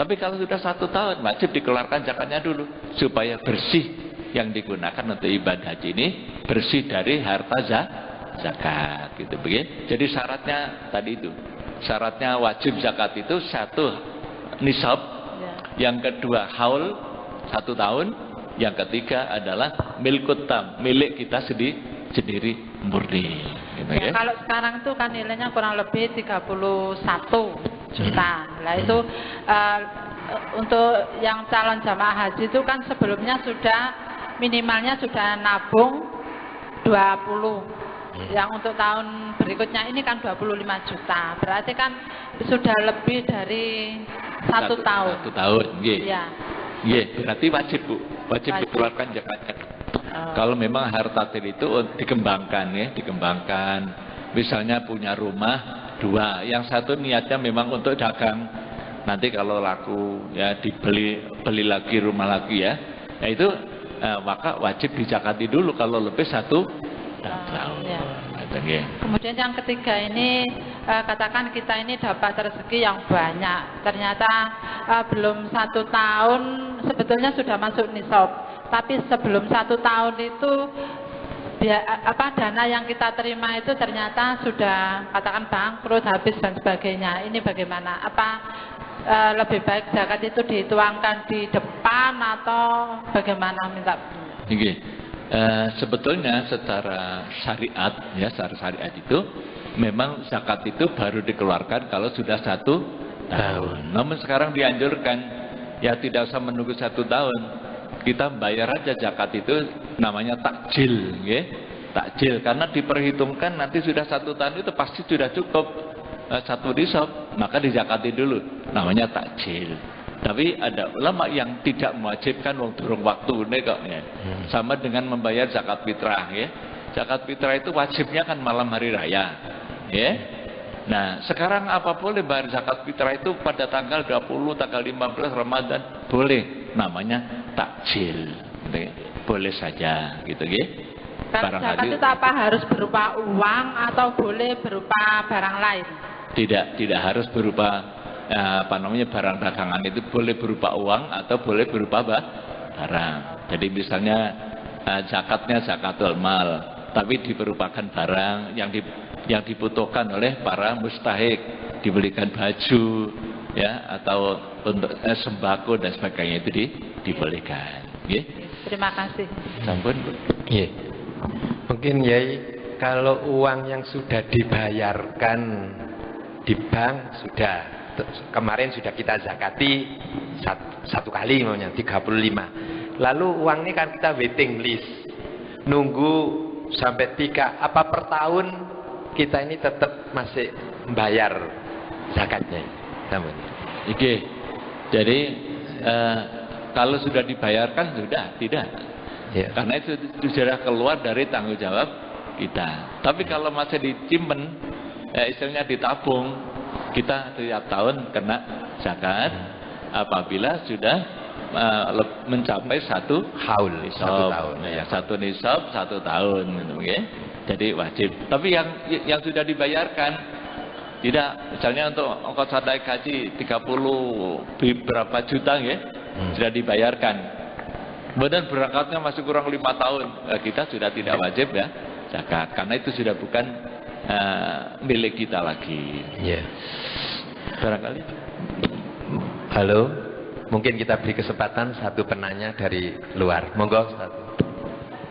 Tapi kalau sudah 1 tahun wajib dikeluarkan zakatnya dulu supaya bersih yang digunakan untuk ibadah haji ini, bersih dari harta zakat gitu, begitu. Jadi syaratnya tadi itu. Syaratnya wajib zakat itu 1 nisab, yang kedua haul 1 tahun, yang ketiga adalah milkutam, milik kita sendiri murni. Gitu, ya. Kalau sekarang itu kan nilainya kurang lebih 31 juta. Nah itu untuk yang calon jamaah haji itu kan sebelumnya sudah minimalnya sudah nabung 20. Yang untuk tahun berikutnya ini kan 25 juta. Berarti kan sudah lebih dari 1 tahun. 1 tahun, nggih. Iya. Nggih, berarti wajib, Bu. Wajib dikeluarkan zakatnya. Kalau memang harta itu dikembangkan, ya, dikembangkan. Misalnya punya rumah 2, yang satu niatnya memang untuk dagang. Nanti kalau laku ya beli lagi rumah lagi ya. Nah itu maka wajib dizakati dulu kalau lebih 1 tahun. Ya. Okay. Kemudian yang ketiga ini katakan kita ini dapat rezeki yang banyak, ternyata belum 1 tahun sebetulnya sudah masuk nisab, tapi sebelum 1 tahun itu dana yang kita terima itu ternyata sudah katakan bangkrut, habis dan sebagainya. Ini bagaimana? Apa lebih baik zakat itu dituangkan di depan atau bagaimana, minta? Okay. Sebetulnya secara syariat, ya, secara syariat itu memang zakat itu baru dikeluarkan kalau sudah 1 tahun. Namun sekarang dianjurkan ya tidak usah menunggu 1 tahun, kita bayar aja zakat itu, namanya takjil, ya. Takjil karena diperhitungkan nanti sudah 1 tahun itu pasti sudah cukup 1 nisab, maka dizakati dulu, namanya takjil. Tapi ada ulama yang tidak mewajibkan wong durung waktu ini kok, ya. Sama dengan membayar zakat fitrah, ya. Zakat fitrah itu wajibnya kan malam hari raya, ya. Nah, sekarang apa boleh bayar zakat fitrah itu pada tanggal 20, tanggal 15 Ramadan? Boleh, namanya takjil. Boleh saja gitu, ya. Zakat itu apa harus berupa uang atau boleh berupa barang lain? Tidak harus berupa barang dagangan, itu boleh berupa uang atau boleh berupa barang. Jadi misalnya zakatnya zakatul mal, tapi diberupakan barang yang dibutuhkan oleh para mustahik, dibelikan baju ya, atau untuk sembako dan sebagainya, itu dibolehkan. Ya. Terima kasih. Sampun. Iya. Mungkin Yai, kalau uang yang sudah dibayarkan di bank sudah, kemarin sudah kita zakati satu kali maunya 35. Lalu uang ini kan kita waiting list, nunggu sampai 3 apa per tahun kita ini tetap masih membayar zakatnya. Namun, Oke. Jadi kalau sudah dibayarkan sudah tidak. ya. Karena itu sudah keluar dari tanggung jawab kita. Tapi kalau masih disimpan, istilahnya ditabung, kita tiap tahun kena zakat apabila sudah mencapai satu Haul nisab. 1 tahun. Ya, satu nisab 1 tahun, gitu, ya. Jadi wajib. Tapi yang sudah dibayarkan tidak, misalnya untuk ongkos sadai gaji 30 berapa juta ya, sudah dibayarkan. Kemudian berangkatnya masih kurang 5 tahun, kita sudah tidak wajib ya zakat, karena itu sudah bukan milik kita lagi. Ya. Barangkali. Halo, mungkin kita beri kesempatan satu penanya dari luar. Monggo satu.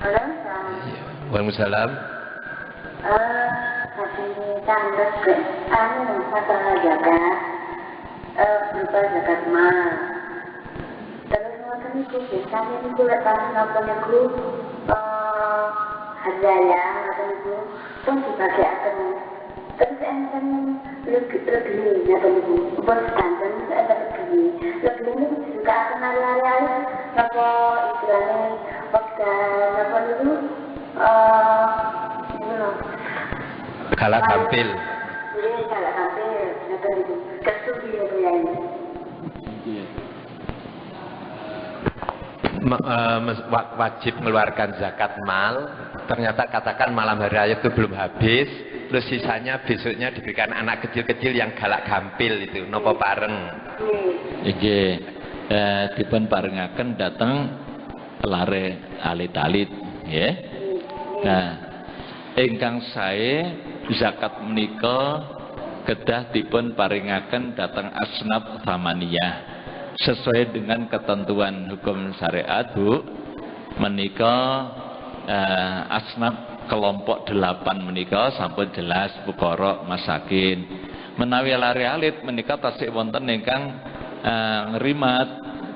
Halo, Waalaikumsalam. kasih tanda ke masalah zakat, berupa zakat mal. Terus ngoten niku biasanya niku lek pas napa niku hadaya ngoten niku pun dibagikaken. Terus enten lebih ngoten niku. Pun standar enten lebih niku juga akan lari-lari napa istilahnya wekdal napa niku Galak gampil. Ini galak gampil ngoten niku. Kesuwi ya ini. Wajib mengeluarkan zakat mal, ternyata katakan malam hari raya itu belum habis, terus sisanya besoknya diberikan anak kecil-kecil yang galak gampil itu, nopo pareng. Iki dipun parengaken dateng lare alit-alit ya. Nah, ingkang sae zakat menika kedah dipun paringaken dateng asnaf thamaniyah sesuai dengan ketentuan hukum syariat, Bu. Menika asnaf kelompok 8 menika sampun jelas fuqara masakin. Menawi lare alit menika tasih wonten ingkang ngrimat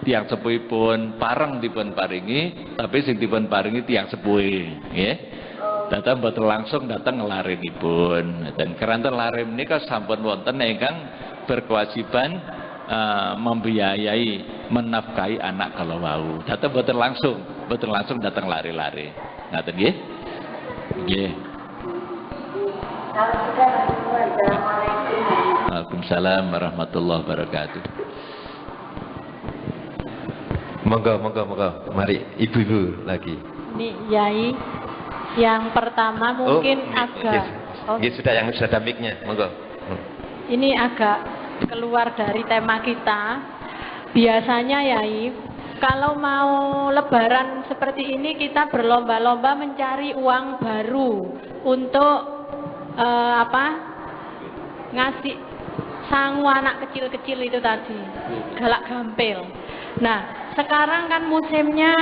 tiyang sepuhipun pareng dipun paringi, tapi sing dipun paringi tiyang sepuhe nggih. Datang betul langsung datang ngelarinipun, dan keranten lare menika sampun wonten ingkang berkewajiban membiayai menafkahi anak kalau wau. Datang betul langsung datang lari-lari. Ngaten nggih? Nggih. Waalaikumsalam warahmatullahi wabarakatuh. Monggo. Mari ibu-ibu lagi. Ini Yai, yang pertama mungkin agak sudah yang sudah mic-nya, monggo. Ini agak keluar dari tema kita. Biasanya Yai, kalau mau lebaran seperti ini kita berlomba-lomba mencari uang baru untuk ngasih sangu anak kecil-kecil itu tadi, galak gampil. Nah, sekarang kan musimnya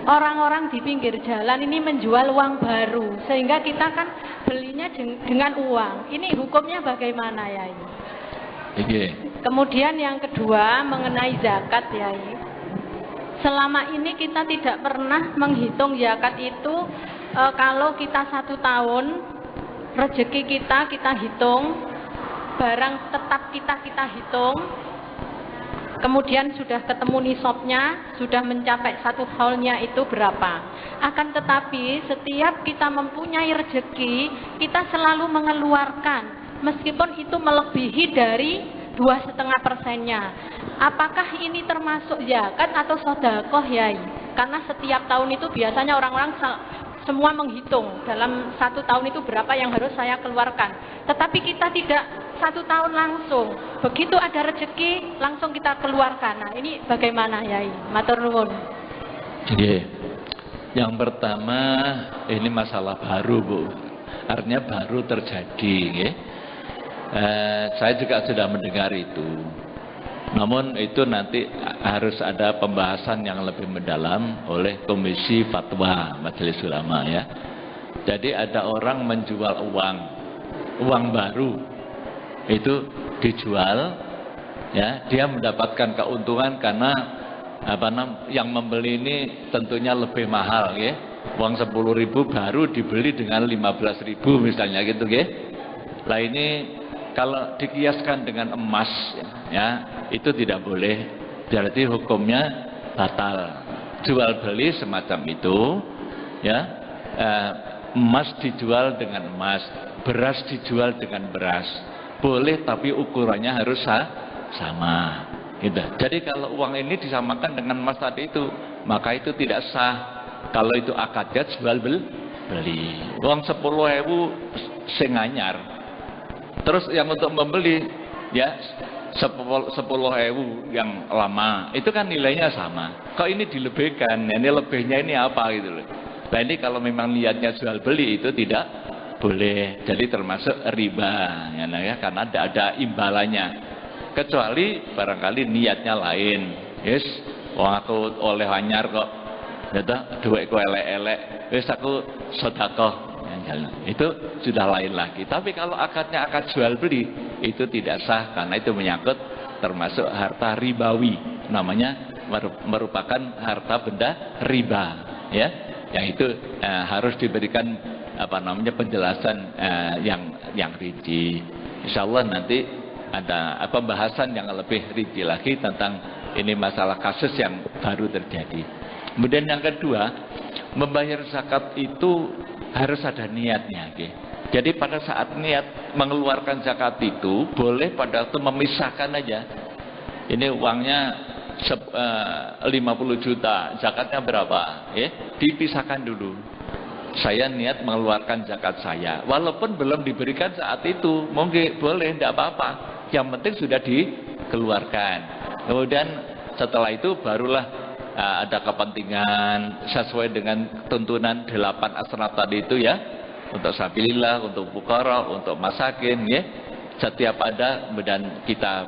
orang-orang di pinggir jalan ini menjual uang baru, sehingga kita kan belinya dengan uang. Ini hukumnya bagaimana Yai? Kemudian yang kedua mengenai zakat Yai. Selama ini kita tidak pernah menghitung zakat itu kalau kita 1 tahun rezeki kita hitung, barang tetap kita hitung, kemudian sudah ketemu nisabnya, sudah mencapai 1 haulnya itu berapa. Akan tetapi setiap kita mempunyai rezeki, kita selalu mengeluarkan meskipun itu melebihi dari 2,5%-nya. Apakah ini termasuk zakat atau sedekah Yai? Karena setiap tahun itu biasanya orang-orang semua menghitung dalam 1 tahun itu berapa yang harus saya keluarkan. Tetapi kita tidak 1 tahun langsung. Begitu ada rezeki langsung kita keluarkan. Nah, ini bagaimana Yai? Matur nuwun. Nggih. Yang pertama, ini masalah baru, Bu. Artinya baru terjadi, ya. Saya juga sudah mendengar itu. Namun itu nanti harus ada pembahasan yang lebih mendalam oleh Komisi Fatwa Majelis Ulama, ya. Jadi ada orang menjual uang baru, itu dijual, ya, dia mendapatkan keuntungan karena yang membeli ini tentunya lebih mahal, ya. Uang 10.000 baru dibeli dengan 15.000 misalnya, gitu, ya. Lah ini kalau dikiaskan dengan emas, ya, itu tidak boleh. Berarti hukumnya batal. Jual beli semacam itu, ya. Emas dijual dengan emas, beras dijual dengan beras. Boleh, tapi ukurannya harus sama. Gitu. Jadi kalau uang ini disamakan dengan emas tadi itu, maka itu tidak sah. Kalau itu akadnya jual beli. Uang 10.000 sing anyar. Terus yang untuk membeli, ya, 10.000 yang lama, itu kan nilainya sama. Kok ini dilebihkan? Ini lebihnya ini apa, gitu loh. Nah ini kalau memang niatnya jual beli itu tidak boleh. Jadi termasuk riba, ya, karena ada imbalannya. Kecuali barangkali niatnya lain. Yes, aku oleh anyar kok, duitku elek-elek, wis aku sedekah. Itu sudah lain lagi. Tapi kalau akadnya akad jual beli, itu tidak sah karena itu menyangkut termasuk harta ribawi. Namanya merupakan harta benda riba, ya. Yang itu harus diberikan penjelasan yang rinci. Insyaallah nanti ada pembahasan yang lebih rinci lagi tentang ini masalah kasus yang baru terjadi. Kemudian yang kedua, membayar zakat itu harus ada niatnya, okay? Jadi pada saat niat mengeluarkan zakat itu boleh pada waktu memisahkan aja. Ini uangnya 50 juta, zakatnya berapa? Dipisahkan dulu. Saya niat mengeluarkan zakat saya, walaupun belum diberikan saat itu, mungkin boleh, tidak apa-apa. Yang penting sudah dikeluarkan. Kemudian setelah itu barulah ada kepentingan sesuai dengan tuntunan 8 asnaf tadi itu, ya, untuk sabilillah, untuk fuqara, untuk masakin, ya. Setiap ada dan kita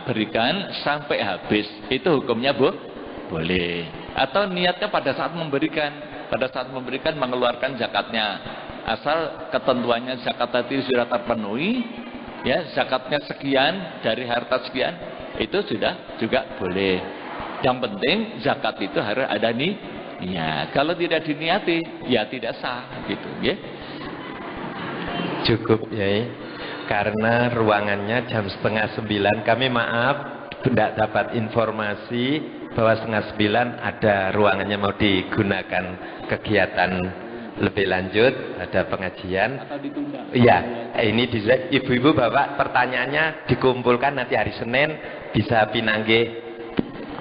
berikan sampai habis, itu hukumnya boleh. Atau niatnya pada saat memberikan mengeluarkan zakatnya, asal ketentuannya zakat tadi sudah terpenuhi, ya, zakatnya sekian dari harta sekian, itu sudah juga boleh. Yang penting zakat itu harus ada niat. Kalau tidak diniati, ya tidak sah, gitu, ya. Cukup, ya. Karena ruangannya jam 8:30. Kami maaf tidak dapat informasi bahwa 8:30 ada ruangannya mau digunakan kegiatan lebih lanjut, ada pengajian. Atau ditunda? Iya, ini ibu-ibu bapak pertanyaannya dikumpulkan nanti hari Senin bisa pinangge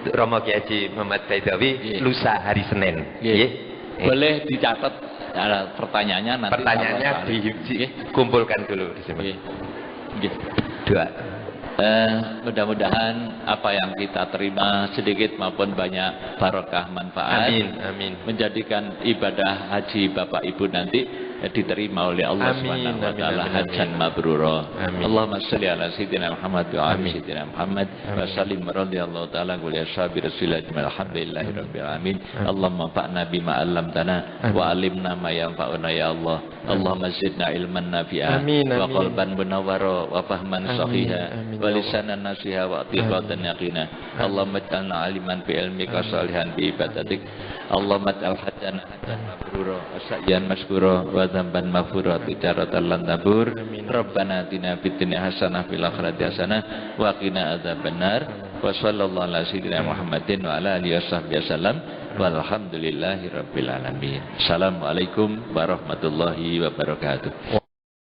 Romo Kiai Haji Muhammad Baidawi, lusa hari Senin. Boleh dicatat pertanyaannya nanti. Pertanyaannya dikumpulkan dulu di sini. Dua. Mudah-mudahan apa yang kita terima sedikit maupun banyak barokah manfaat. Amin, amin. Menjadikan ibadah haji Bapak Ibu nanti diterima oleh Allah Subhanahu wa taala hajjan mabrura. Allahumma shalli ala sayyidina Muhammad wa ala sayyidina Muhammad wa sallim radhiyallahu taala wa li ashabi rasulillah alhamdulillahi rabbil alamin. Allahumma fa'na bima 'allamtana wa 'allimna ma yanfa'una ya Allah. Allahumma zidna ilman nafi'a wa qalban munawwara wa fahman sahiha wa lisanan nasiha wa atiqatan yaqina. Allahumma ij'alna 'aliman bi ilmika salihan bi ibadatik. Allahumma ij'al hajjana hajjan mabrura wa sa'yan mashkura wa dzamban maghfura tijaratan lan tabur. Rabbana atina fid dunya hasanah fil akhirati hasanah wa qina adzabannar. Wa sallallahu ala sayyidina Muhammadin wa ala alihi wasallam. Walhamdulillahi rabbil alamin. Assalamualaikum warahmatullahi wabarakatuh.